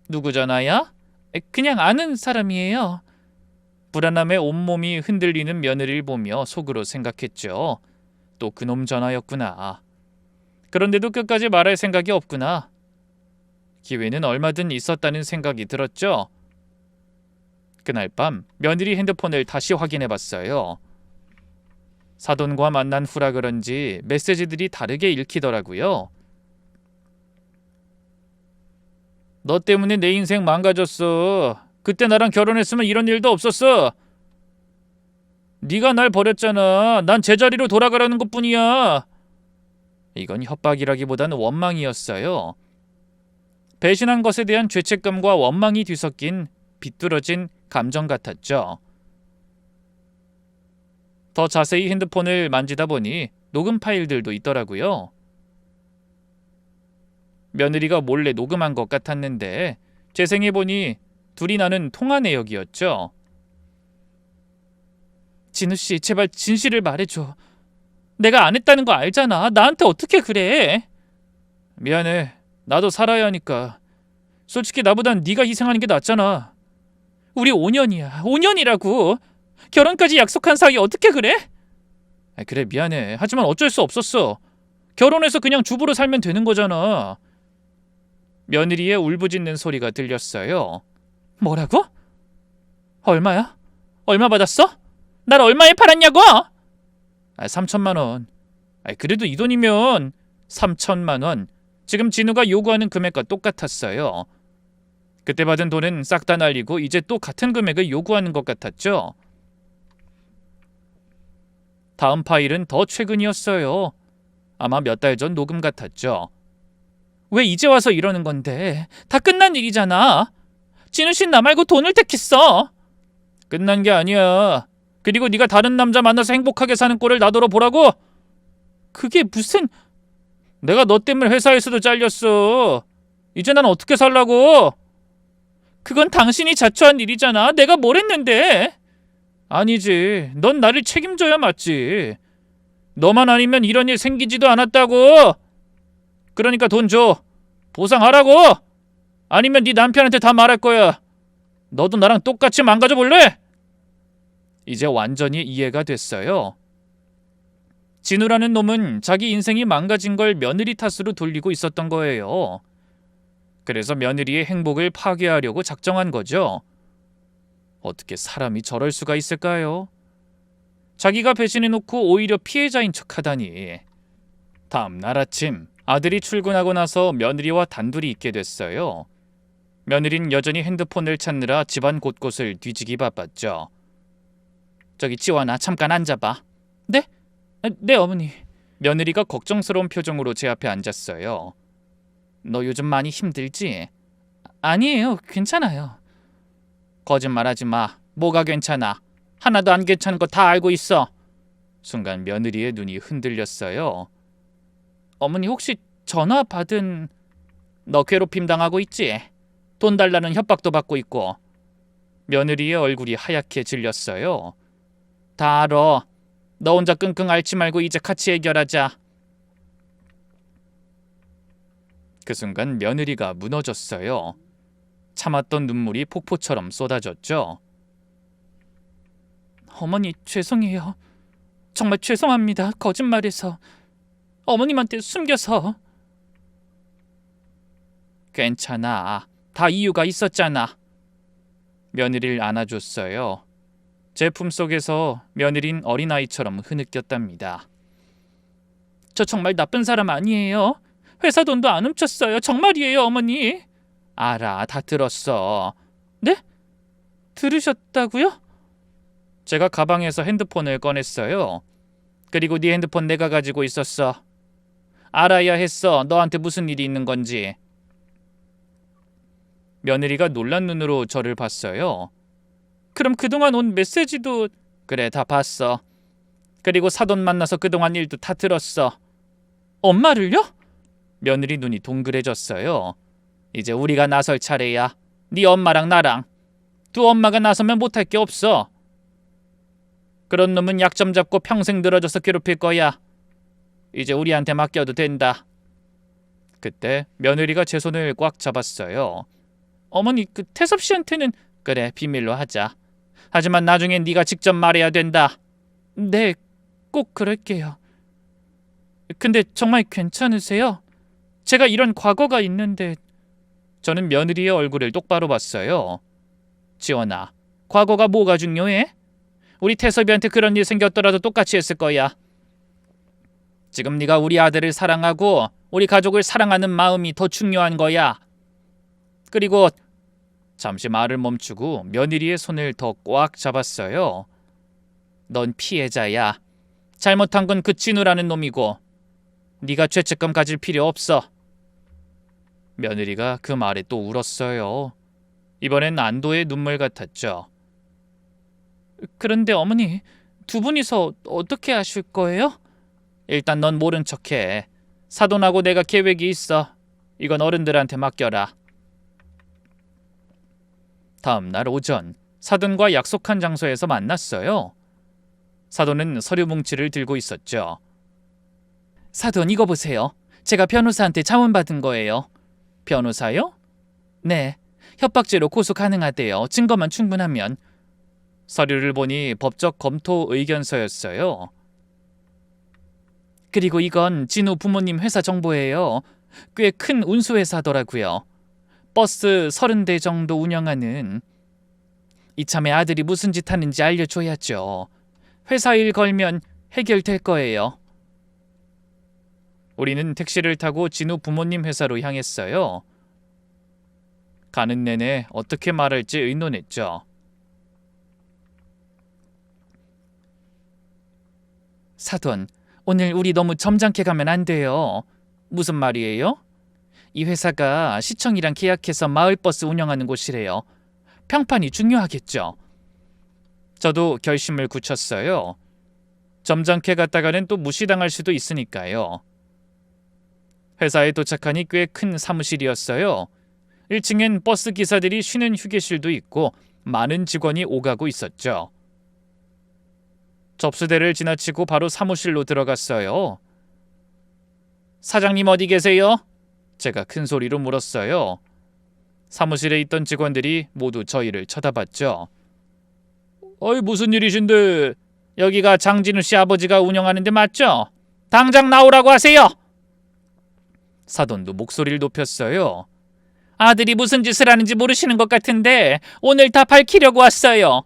누구 전화야? 그냥 아는 사람이에요. 불안함에 온몸이 흔들리는 며느리를 보며 속으로 생각했죠. 또 그놈 전화였구나. 그런데도 끝까지 말할 생각이 없구나. 기회는 얼마든 있었다는 생각이 들었죠. 그날 밤 며느리 핸드폰을 다시 확인해봤어요. 사돈과 만난 후라 그런지 메시지들이 다르게 읽히더라고요. 너 때문에 내 인생 망가졌어. 그때 나랑 결혼했으면 이런 일도 없었어. 네가 날 버렸잖아. 난 제자리로 돌아가라는 것뿐이야. 이건 협박이라기보단 원망이었어요. 배신한 것에 대한 죄책감과 원망이 뒤섞인 비뚤어진 감정 같았죠. 더 자세히 핸드폰을 만지다 보니 녹음 파일들도 있더라고요. 며느리가 몰래 녹음한 것 같았는데 재생해보니 둘이 나눈 통화 내역이었죠. 진우씨, 제발 진실을 말해줘. 내가 안 했다는 거 알잖아. 나한테 어떻게 그래? 미안해. 나도 살아야 하니까. 솔직히 나보단 네가 희생하는 게 낫잖아. 우리 5년이야. 5년이라고. 결혼까지 약속한 사이 어떻게 그래? 그래, 미안해. 하지만 어쩔 수 없었어. 결혼해서 그냥 주부로 살면 되는 거잖아. 며느리의 울부짖는 소리가 들렸어요. 뭐라고? 얼마야? 얼마 받았어? 날 얼마에 팔았냐고? 3천만 원. 그래도 이 돈이면 3천만 원. 지금 진우가 요구하는 금액과 똑같았어요. 그때 받은 돈은 싹 다 날리고 이제 또 같은 금액을 요구하는 것 같았죠. 다음 파일은 더 최근이었어요. 아마 몇 달 전 녹음 같았죠. 왜 이제 와서 이러는 건데? 다 끝난 일이잖아. 진우씨 나 말고 돈을 택했어. 끝난 게 아니야. 그리고 네가 다른 남자 만나서 행복하게 사는 꼴을 나더러 보라고? 그게 무슨... 내가 너 때문에 회사에서도 잘렸어. 이제 난 어떻게 살라고? 그건 당신이 자초한 일이잖아. 내가 뭘 했는데? 아니지. 넌 나를 책임져야 맞지. 너만 아니면 이런 일 생기지도 않았다고. 그러니까 돈 줘. 보상하라고. 아니면 네 남편한테 다 말할 거야. 너도 나랑 똑같이 망가져 볼래? 이제 완전히 이해가 됐어요. 진우라는 놈은 자기 인생이 망가진 걸 며느리 탓으로 돌리고 있었던 거예요. 그래서 며느리의 행복을 파괴하려고 작정한 거죠. 어떻게 사람이 저럴 수가 있을까요? 자기가 배신해놓고 오히려 피해자인 척하다니. 다음 날 아침 아들이 출근하고 나서 며느리와 단둘이 있게 됐어요. 며느리는 여전히 핸드폰을 찾느라 집안 곳곳을 뒤지기 바빴죠. 저기 지원아, 잠깐 앉아봐. 네? 네 어머니. 며느리가 걱정스러운 표정으로 제 앞에 앉았어요. 너 요즘 많이 힘들지? 아니에요, 괜찮아요. 거짓말하지 마. 뭐가 괜찮아? 하나도 안 괜찮은 거 다 알고 있어. 순간 며느리의 눈이 흔들렸어요. 어머니 혹시 전화 받은... 너 괴롭힘 당하고 있지? 돈 달라는 협박도 받고 있고. 며느리의 얼굴이 하얗게 질렸어요. 다 알아. 너 혼자 끙끙 앓지 말고 이제 같이 해결하자. 그 순간 며느리가 무너졌어요. 참았던 눈물이 폭포처럼 쏟아졌죠. 어머니 죄송해요. 정말 죄송합니다. 거짓말해서. 어머님한테 숨겨서. 괜찮아. 다 이유가 있었잖아. 며느리를 안아줬어요. 제 품속에서 며느린 어린아이처럼 흐느꼈답니다. 저 정말 나쁜 사람 아니에요. 회사 돈도 안 훔쳤어요. 정말이에요, 어머니. 알아, 다 들었어. 네? 들으셨다고요? 제가 가방에서 핸드폰을 꺼냈어요. 그리고 네 핸드폰 내가 가지고 있었어. 알아야 했어. 너한테 무슨 일이 있는 건지. 며느리가 놀란 눈으로 저를 봤어요. 그럼 그동안 온 메시지도... 그래, 다 봤어. 그리고 사돈 만나서 그동안 일도 다 들었어. 엄마를요? 며느리 눈이 동그래졌어요. 이제 우리가 나설 차례야. 네 엄마랑 나랑. 두 엄마가 나서면 못할 게 없어. 그런 놈은 약점 잡고 평생 늘어져서 괴롭힐 거야. 이제 우리한테 맡겨도 된다. 그때 며느리가 제 손을 꽉 잡았어요. 어머니, 그 태섭 씨한테는... 그래, 비밀로 하자. 하지만 나중엔 네가 직접 말해야 된다. 네, 꼭 그럴게요. 근데 정말 괜찮으세요? 제가 이런 과거가 있는데... 저는 며느리의 얼굴을 똑바로 봤어요. 지원아, 과거가 뭐가 중요해? 우리 태섭이한테 그런 일 생겼더라도 똑같이 했을 거야. 지금 네가 우리 아들을 사랑하고 우리 가족을 사랑하는 마음이 더 중요한 거야. 그리고... 잠시 말을 멈추고 며느리의 손을 더 꽉 잡았어요. 넌 피해자야. 잘못한 건 그 진우라는 놈이고 네가 죄책감 가질 필요 없어. 며느리가 그 말에 또 울었어요. 이번엔 안도의 눈물 같았죠. 그런데 어머니, 두 분이서 어떻게 하실 거예요? 일단 넌 모른 척해. 사돈하고 내가 계획이 있어. 이건 어른들한테 맡겨라. 다음 날 오전, 사돈과 약속한 장소에서 만났어요. 사돈은 서류 뭉치를 들고 있었죠. 사돈, 이거 보세요. 제가 변호사한테 자문받은 거예요. 변호사요? 네. 협박죄로 고소 가능하대요. 증거만 충분하면. 서류를 보니 법적 검토 의견서였어요. 그리고 이건 진우 부모님 회사 정보예요. 꽤 큰 운수회사더라고요. 버스 30대 정도 운영하는. 이참에 아들이 무슨 짓 하는지 알려줘야죠. 회사 일 걸면 해결될 거예요. 우리는 택시를 타고 진우 부모님 회사로 향했어요. 가는 내내 어떻게 말할지 의논했죠. 사돈, 오늘 우리 너무 점잖게 가면 안 돼요. 무슨 말이에요? 이 회사가 시청이랑 계약해서 마을버스 운영하는 곳이래요. 평판이 중요하겠죠. 저도 결심을 굳혔어요. 점잖게 갔다가는 또 무시당할 수도 있으니까요. 회사에 도착하니 꽤 큰 사무실이었어요. 1층엔 버스 기사들이 쉬는 휴게실도 있고 많은 직원이 오가고 있었죠. 접수대를 지나치고 바로 사무실로 들어갔어요. 사장님 어디 계세요? 제가 큰 소리로 물었어요. 사무실에 있던 직원들이 모두 저희를 쳐다봤죠. 어이, 무슨 일이신데? 여기가 장진우 씨 아버지가 운영하는 데 맞죠? 당장 나오라고 하세요. 사돈도 목소리를 높였어요. 아들이 무슨 짓을 하는지 모르시는 것 같은데 오늘 다 밝히려고 왔어요.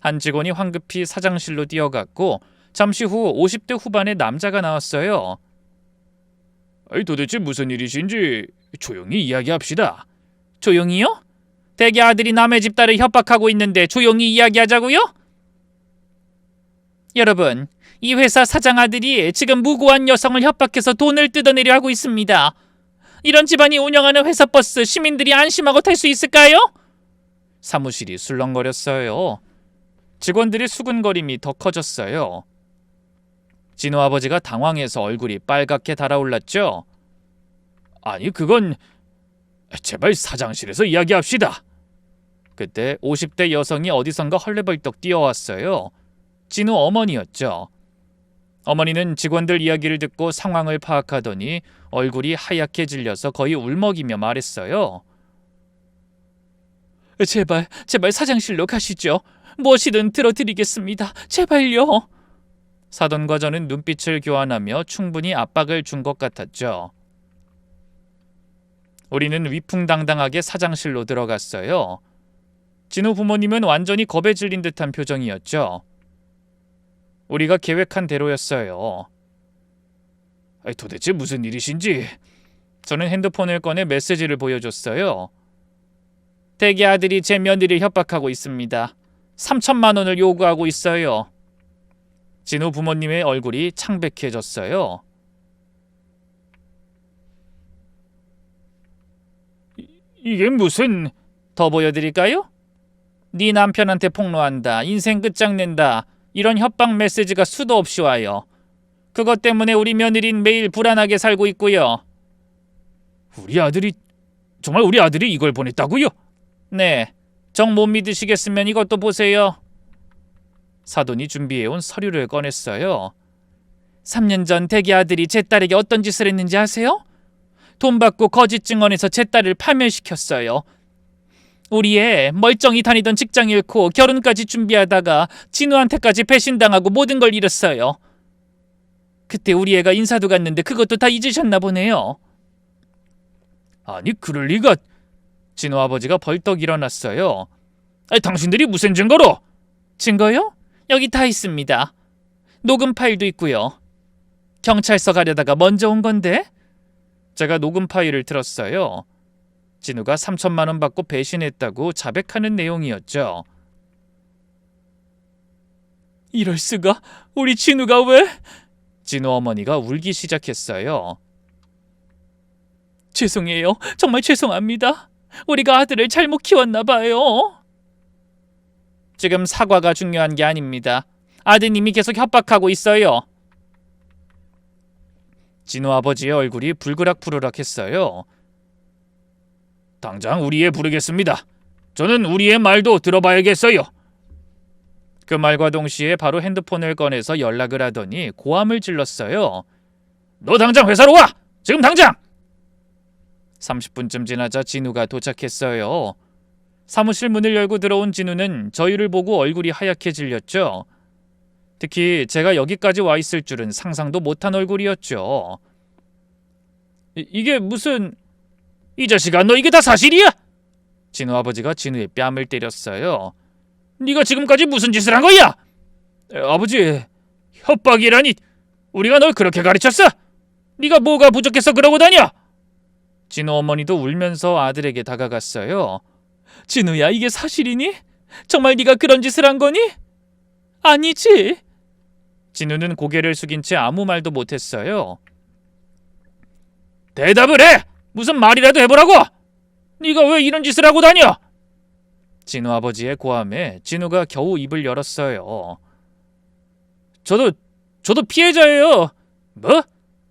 한 직원이 황급히 사장실로 뛰어갔고 잠시 후 50대 후반의 남자가 나왔어요. 도대체 무슨 일이신지 조용히 이야기합시다. 조용히요? 대개 아들이 남의 집 딸을 협박하고 있는데 조용히 이야기하자고요? 여러분, 이 회사 사장 아들이 지금 무고한 여성을 협박해서 돈을 뜯어내려 하고 있습니다. 이런 집안이 운영하는 회사 버스 시민들이 안심하고 탈 수 있을까요? 사무실이 술렁거렸어요. 직원들의 수군거림이 더 커졌어요. 진우 아버지가 당황해서 얼굴이 빨갛게 달아올랐죠. 아니, 그건 제발 사장실에서 이야기합시다. 그때 50대 여성이 어디선가 헐레벌떡 뛰어왔어요. 진우 어머니였죠. 어머니는 직원들 이야기를 듣고 상황을 파악하더니 얼굴이 하얗게 질려서 거의 울먹이며 말했어요. 제발 사장실로 가시죠. 무엇이든 들어드리겠습니다. 제발요. 사돈과 저는 눈빛을 교환하며 충분히 압박을 준 것 같았죠. 우리는 위풍당당하게 사장실로 들어갔어요. 진우 부모님은 완전히 겁에 질린 듯한 표정이었죠. 우리가 계획한 대로였어요. 도대체 무슨 일이신지. 저는 핸드폰을 꺼내 메시지를 보여줬어요. 대개 아들이 제 며느리를 협박하고 있습니다. 3천만 원을 요구하고 있어요. 진우 부모님의 얼굴이 창백해졌어요. 이게 무슨... 더 보여드릴까요? 네 남편한테 폭로한다. 인생 끝장낸다. 이런 협박 메시지가 수도 없이 와요. 그것 때문에 우리 며느리는 매일 불안하게 살고 있고요. 정말 우리 아들이 이걸 보냈다고요? 네. 정 못 믿으시겠으면 이것도 보세요. 사돈이 준비해온 서류를 꺼냈어요. 3년 전 대기 아들이 제 딸에게 어떤 짓을 했는지 아세요? 돈 받고 거짓 증언해서 제 딸을 파멸시켰어요. 우리 애 멀쩡히 다니던 직장 잃고 결혼까지 준비하다가 진우한테까지 배신당하고 모든 걸 잃었어요. 그때 우리 애가 인사도 갔는데 그것도 다 잊으셨나 보네요. 아니, 그럴 리가... 진우 아버지가 벌떡 일어났어요. 당신들이 무슨 증거로? 증거요? 여기 다 있습니다. 녹음 파일도 있고요. 경찰서 가려다가 먼저 온 건데. 제가 녹음 파일을 들었어요. 진우가 3천만 원 받고 배신했다고 자백하는 내용이었죠. 이럴 수가? 우리 진우가 왜? 진우 어머니가 울기 시작했어요. 죄송해요. 정말 죄송합니다. 우리가 아들을 잘못 키웠나 봐요. 지금 사과가 중요한 게 아닙니다. 아드님이 계속 협박하고 있어요. 진우 아버지의 얼굴이 불그락불그락했어요. 당장 우리 애 부르겠습니다. 저는 우리 애 말도 들어봐야겠어요. 그 말과 동시에 바로 핸드폰을 꺼내서 연락을 하더니 고함을 질렀어요. 너 당장 회사로 와! 지금 당장! 30분쯤 지나자 진우가 도착했어요. 사무실 문을 열고 들어온 진우는 저희를 보고 얼굴이 하얗게 질렸죠. 특히 제가 여기까지 와 있을 줄은 상상도 못한 얼굴이었죠. 이게 무슨... 이 자식아, 너 이게 다 사실이야? 진우 아버지가 진우의 뺨을 때렸어요. 네가 지금까지 무슨 짓을 한 거야? 아버지, 협박이라니. 우리가 널 그렇게 가르쳤어? 네가 뭐가 부족해서 그러고 다녀? 진우 어머니도 울면서 아들에게 다가갔어요. 진우야, 이게 사실이니? 정말 네가 그런 짓을 한 거니? 아니지. 진우는 고개를 숙인 채 아무 말도 못했어요. 대답을 해! 무슨 말이라도 해보라고! 네가 왜 이런 짓을 하고 다녀? 진우 아버지의 고함에 진우가 겨우 입을 열었어요. 저도 피해자예요. 뭐?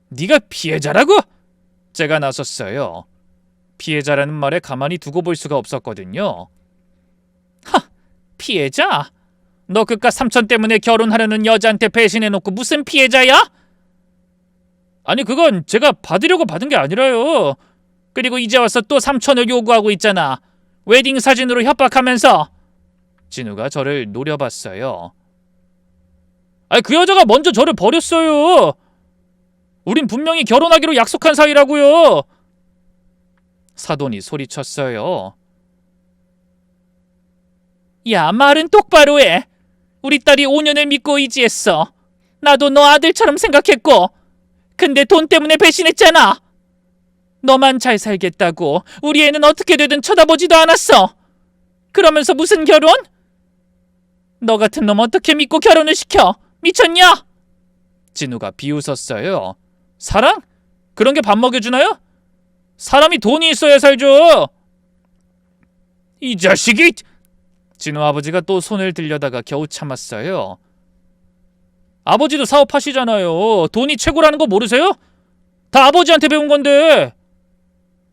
네가 피해자라고? 제가 나섰어요. 피해자라는 말에 가만히 두고 볼 수가 없었거든요. 하! 피해자? 너 그깟 3천 때문에 결혼하려는 여자한테 배신해놓고 무슨 피해자야? 아니 그건 제가 받으려고 받은 게 아니라요. 그리고 이제 와서 또 3천을 요구하고 있잖아. 웨딩 사진으로 협박하면서. 진우가 저를 노려봤어요. 아니 그 여자가 먼저 저를 버렸어요. 우린 분명히 결혼하기로 약속한 사이라고요. 사돈이 소리쳤어요. 야, 말은 똑바로 해. 우리 딸이 5년을 믿고 의지했어. 나도 너 아들처럼 생각했고. 근데 돈 때문에 배신했잖아. 너만 잘 살겠다고 우리 애는 어떻게 되든 쳐다보지도 않았어. 그러면서 무슨 결혼? 너 같은 놈 어떻게 믿고 결혼을 시켜? 미쳤냐? 진우가 비웃었어요. 사랑? 그런 게 밥 먹여주나요? 사람이 돈이 있어야 살죠. 이 자식이! 진우 아버지가 또 손을 들려다가 겨우 참았어요. 아버지도 사업하시잖아요. 돈이 최고라는 거 모르세요? 다 아버지한테 배운 건데.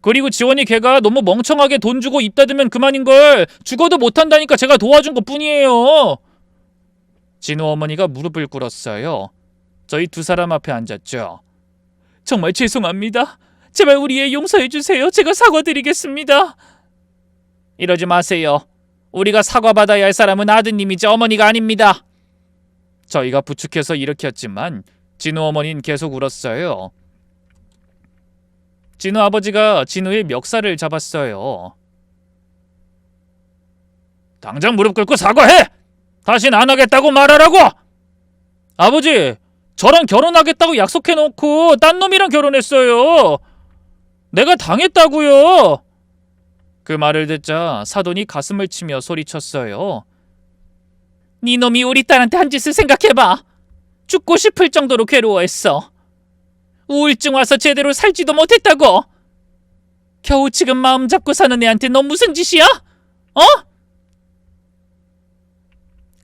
그리고 지원이 걔가 너무 멍청하게 돈 주고 입 닫으면 그만인걸. 죽어도 못한다니까 제가 도와준 것뿐이에요. 진우 어머니가 무릎을 꿇었어요. 저희 두 사람 앞에 앉았죠. 정말 죄송합니다. 제발 우리 애 용서해주세요. 제가 사과드리겠습니다. 이러지 마세요. 우리가 사과받아야 할 사람은 아드님이지 어머니가 아닙니다. 저희가 부축해서 일으켰지만 진우 어머니는 계속 울었어요. 진우 아버지가 진우의 멱살을 잡았어요. 당장 무릎 꿇고 사과해! 다신 안 하겠다고 말하라고! 아버지, 저랑 결혼하겠다고 약속해놓고 딴 놈이랑 결혼했어요. 내가 당했다고요. 그 말을 듣자 사돈이 가슴을 치며 소리쳤어요. 네 놈이 우리 딸한테 한 짓을 생각해봐. 죽고 싶을 정도로 괴로워했어. 우울증 와서 제대로 살지도 못했다고. 겨우 지금 마음 잡고 사는 애한테 너 무슨 짓이야? 어?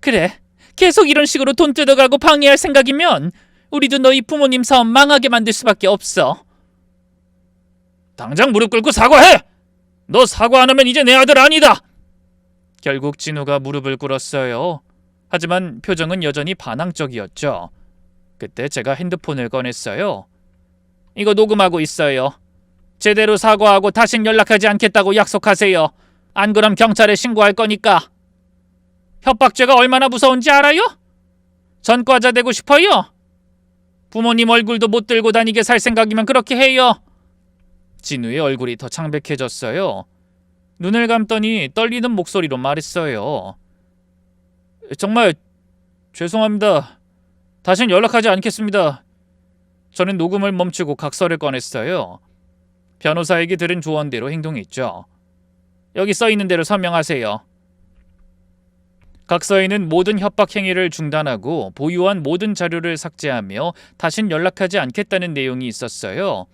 그래, 계속 이런 식으로 돈 뜯어가고 방해할 생각이면 우리도 너희 부모님 사업 망하게 만들 수밖에 없어. 당장 무릎 꿇고 사과해! 너 사과 안 하면 이제 내 아들 아니다! 결국 진우가 무릎을 꿇었어요. 하지만 표정은 여전히 반항적이었죠. 그때 제가 핸드폰을 꺼냈어요. 이거 녹음하고 있어요. 제대로 사과하고 다신 연락하지 않겠다고 약속하세요. 안 그럼 경찰에 신고할 거니까. 협박죄가 얼마나 무서운지 알아요? 전과자 되고 싶어요? 부모님 얼굴도 못 들고 다니게 살 생각이면 그렇게 해요. 진우의 얼굴이 더 창백해졌어요. 눈을 감더니 떨리는 목소리로 말했어요. 정말 죄송합니다. 다신 연락하지 않겠습니다. 저는 녹음을 멈추고 각서를 꺼냈어요. 변호사에게 들은 조언대로 행동했죠. 여기 써있는 대로 서명하세요. 각서에는 모든 협박 행위를 중단하고 보유한 모든 자료를 삭제하며 다신 연락하지 않겠다는 내용이 있었어요.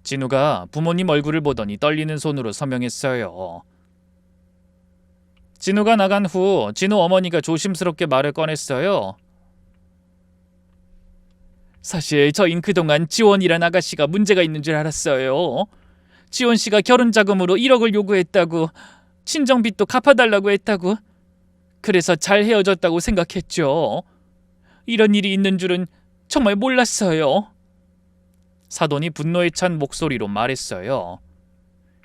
진우가 부모님 얼굴을 보더니 떨리는 손으로 서명했어요. 진우가 나간 후 진우 어머니가 조심스럽게 말을 꺼냈어요. 사실 저흰 그동안 지원이란 아가씨가 문제가 있는 줄 알았어요. 지원 씨가 결혼 자금으로 1억을 요구했다고, 친정빚도 갚아달라고 했다고. 그래서 잘 헤어졌다고 생각했죠. 이런 일이 있는 줄은 정말 몰랐어요. 사돈이 분노에 찬 목소리로 말했어요.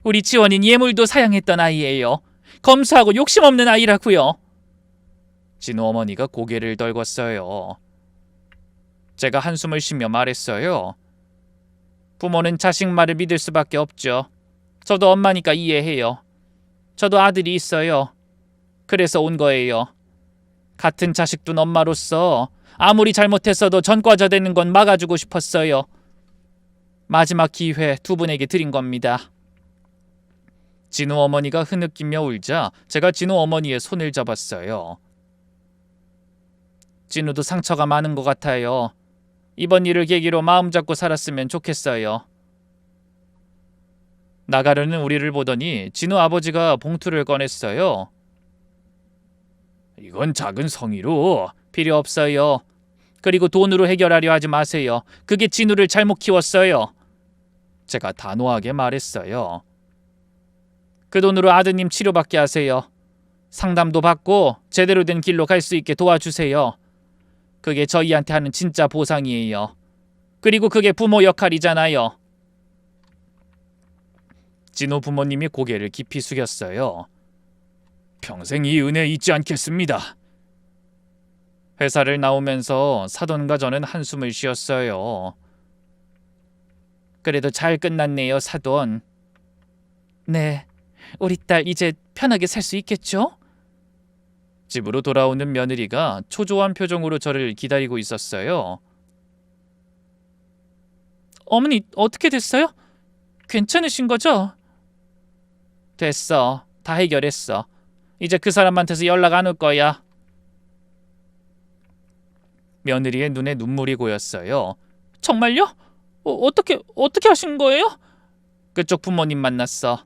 우리 지원인 예물도 사양했던 아이예요. 검소하고 욕심 없는 아이라고요. 진우 어머니가 고개를 떨궜어요. 제가 한숨을 쉬며 말했어요. 부모는 자식 말을 믿을 수밖에 없죠. 저도 엄마니까 이해해요. 저도 아들이 있어요. 그래서 온 거예요. 같은 자식 둔 엄마로서 아무리 잘못했어도 전과자 되는 건 막아주고 싶었어요. 마지막 기회 두 분에게 드린 겁니다. 진우 어머니가 흐느끼며 울자 제가 진우 어머니의 손을 잡았어요. 진우도 상처가 많은 것 같아요. 이번 일을 계기로 마음 잡고 살았으면 좋겠어요. 나가려는 우리를 보더니 진우 아버지가 봉투를 꺼냈어요. 이건 작은 성의로. 필요 없어요. 그리고 돈으로 해결하려 하지 마세요. 그게 진우를 잘못 키웠어요. 제가 단호하게 말했어요. 그 돈으로 아드님 치료받게 하세요. 상담도 받고 제대로 된 길로 갈 수 있게 도와주세요. 그게 저희한테 하는 진짜 보상이에요. 그리고 그게 부모 역할이잖아요. 진호 부모님이 고개를 깊이 숙였어요. 평생 이 은혜 잊지 않겠습니다. 회사를 나오면서 사돈과 저는 한숨을 쉬었어요. 그래도 잘 끝났네요, 사돈. 네, 우리 딸 이제 편하게 살 수 있겠죠? 집으로 돌아오는 며느리가 초조한 표정으로 저를 기다리고 있었어요. 어머니, 어떻게 됐어요? 괜찮으신 거죠? 됐어. 다 해결했어. 이제 그 사람한테서 연락 안 올 거야. 며느리의 눈에 눈물이 고였어요. 정말요? 어떻게 하신 거예요? 그쪽 부모님 만났어.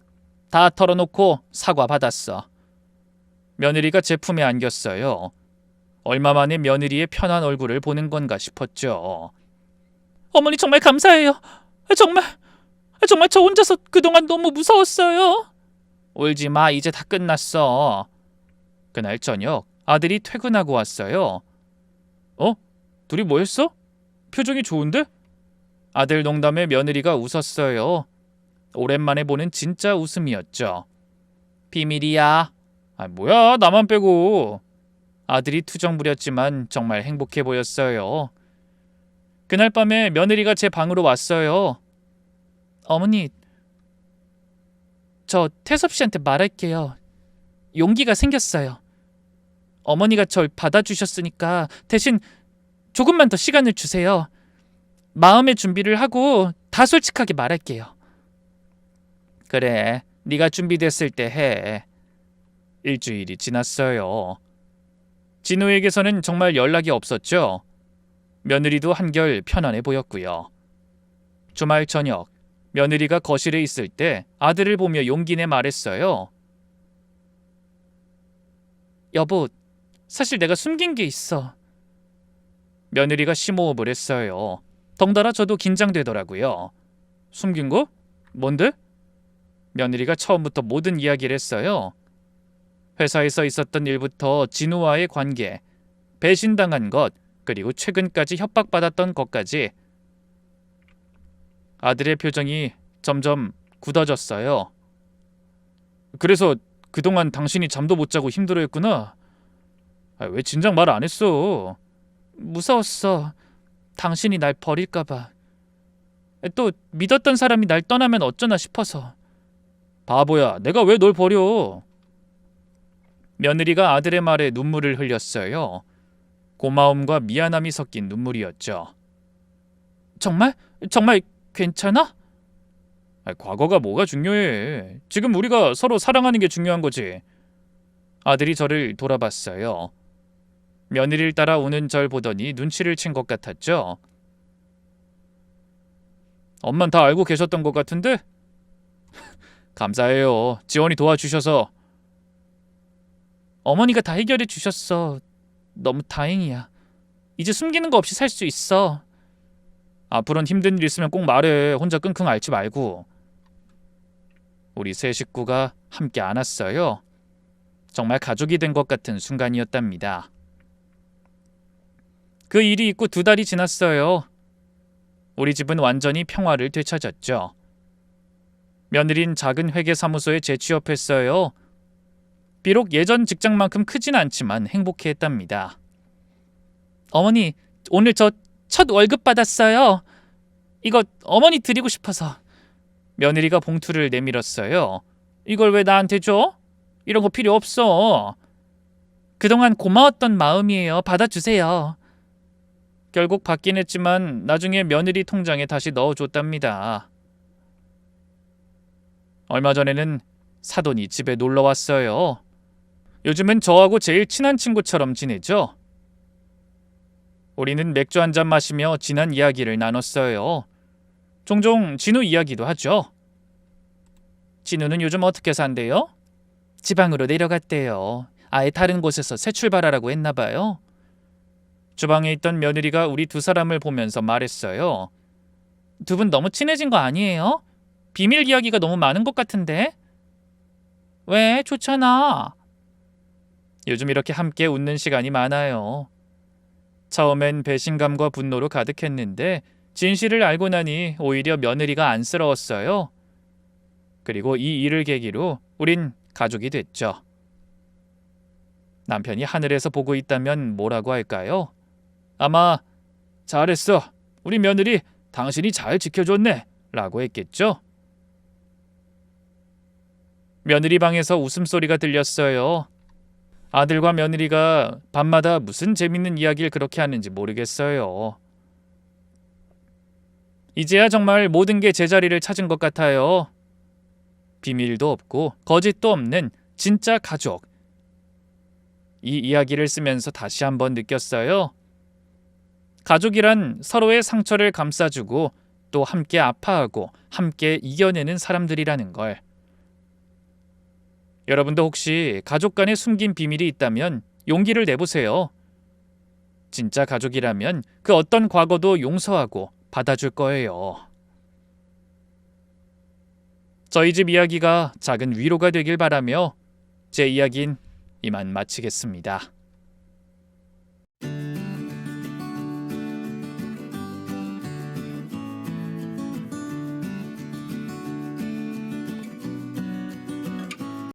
다 털어놓고 사과 받았어. 며느리가 제 품에 안겼어요. 얼마 만에 며느리의 편한 얼굴을 보는 건가 싶었죠. 어머니 정말 감사해요. 정말 저 혼자서 그동안 너무 무서웠어요. 울지 마, 이제 다 끝났어. 그날 저녁 아들이 퇴근하고 왔어요. 어? 둘이 뭐 했어? 표정이 좋은데? 아들 농담에 며느리가 웃었어요. 오랜만에 보는 진짜 웃음이었죠. 비밀이야. 뭐야, 나만 빼고. 아들이 투정 부렸지만 정말 행복해 보였어요. 그날 밤에 며느리가 제 방으로 왔어요. 어머니, 저 태섭 씨한테 말할게요. 용기가 생겼어요. 어머니가 절 받아주셨으니까 대신 조금만 더 시간을 주세요. 마음의 준비를 하고 다 솔직하게 말할게요. 그래, 네가 준비됐을 때 해. 일주일이 지났어요. 진우에게서는 정말 연락이 없었죠. 며느리도 한결 편안해 보였고요. 주말 저녁, 며느리가 거실에 있을 때 아들을 보며 용기 내 말했어요. 여보, 사실 내가 숨긴 게 있어. 며느리가 심호흡을 했어요. 덩달아 저도 긴장되더라고요. 숨긴 거? 뭔데? 며느리가 처음부터 모든 이야기를 했어요. 회사에서 있었던 일부터 진우와의 관계, 배신당한 것, 그리고 최근까지 협박받았던 것까지. 아들의 표정이 점점 굳어졌어요. 그래서 그동안 당신이 잠도 못 자고 힘들어했구나. 왜 진작 말 안 했어? 무서웠어. 당신이 날 버릴까 봐. 또 믿었던 사람이 날 떠나면 어쩌나 싶어서. 바보야, 내가 왜 널 버려? 며느리가 아들의 말에 눈물을 흘렸어요. 고마움과 미안함이 섞인 눈물이었죠. 정말? 정말 괜찮아? 과거가 뭐가 중요해. 지금 우리가 서로 사랑하는 게 중요한 거지. 아들이 저를 돌아봤어요. 며느리를 따라 우는 절 보더니 눈치를 챈 것 같았죠. 엄만 다 알고 계셨던 것 같은데? 감사해요. 지원이 도와주셔서. 어머니가 다 해결해 주셨어. 너무 다행이야. 이제 숨기는 거 없이 살 수 있어. 앞으로는 힘든 일 있으면 꼭 말해. 혼자 끙끙 앓지 말고. 우리 세 식구가 함께 안았어요. 정말 가족이 된 것 같은 순간이었답니다. 그 일이 있고 2달이 지났어요. 우리 집은 완전히 평화를 되찾았죠. 며느린 작은 회계사무소에 재취업했어요. 비록 예전 직장만큼 크진 않지만 행복해했답니다. 어머니, 오늘 저 첫 월급 받았어요. 이거 어머니 드리고 싶어서. 며느리가 봉투를 내밀었어요. 이걸 왜 나한테 줘? 이런 거 필요 없어. 그동안 고마웠던 마음이에요. 받아주세요. 결국 받긴 했지만 나중에 며느리 통장에 다시 넣어줬답니다. 얼마 전에는 사돈이 집에 놀러 왔어요. 요즘은 저하고 제일 친한 친구처럼 지내죠. 우리는 맥주 한잔 마시며 지난 이야기를 나눴어요. 종종 진우 이야기도 하죠. 진우는 요즘 어떻게 산대요? 지방으로 내려갔대요. 아예 다른 곳에서 새 출발하라고 했나 봐요. 주방에 있던 며느리가 우리 2사람을 보면서 말했어요. 2분 너무 친해진 거 아니에요? 비밀 이야기가 너무 많은 것 같은데? 왜? 좋잖아. 요즘 이렇게 함께 웃는 시간이 많아요. 처음엔 배신감과 분노로 가득했는데 진실을 알고 나니 오히려 며느리가 안쓰러웠어요. 그리고 이 일을 계기로 우린 가족이 됐죠. 남편이 하늘에서 보고 있다면 뭐라고 할까요? 아마 잘했어. 우리 며느리 당신이 잘 지켜줬네. 라고 했겠죠. 며느리 방에서 웃음소리가 들렸어요. 아들과 며느리가 밤마다 무슨 재밌는 이야기를 그렇게 하는지 모르겠어요. 이제야 정말 모든 게 제자리를 찾은 것 같아요. 비밀도 없고 거짓도 없는 진짜 가족. 이 이야기를 쓰면서 다시 한번 느꼈어요. 가족이란 서로의 상처를 감싸주고 또 함께 아파하고 함께 이겨내는 사람들이라는 걸. 여러분도 혹시 가족 간에 숨긴 비밀이 있다면 용기를 내보세요. 진짜 가족이라면 그 어떤 과거도 용서하고 받아줄 거예요. 저희 집 이야기가 작은 위로가 되길 바라며 제 이야기는 이만 마치겠습니다.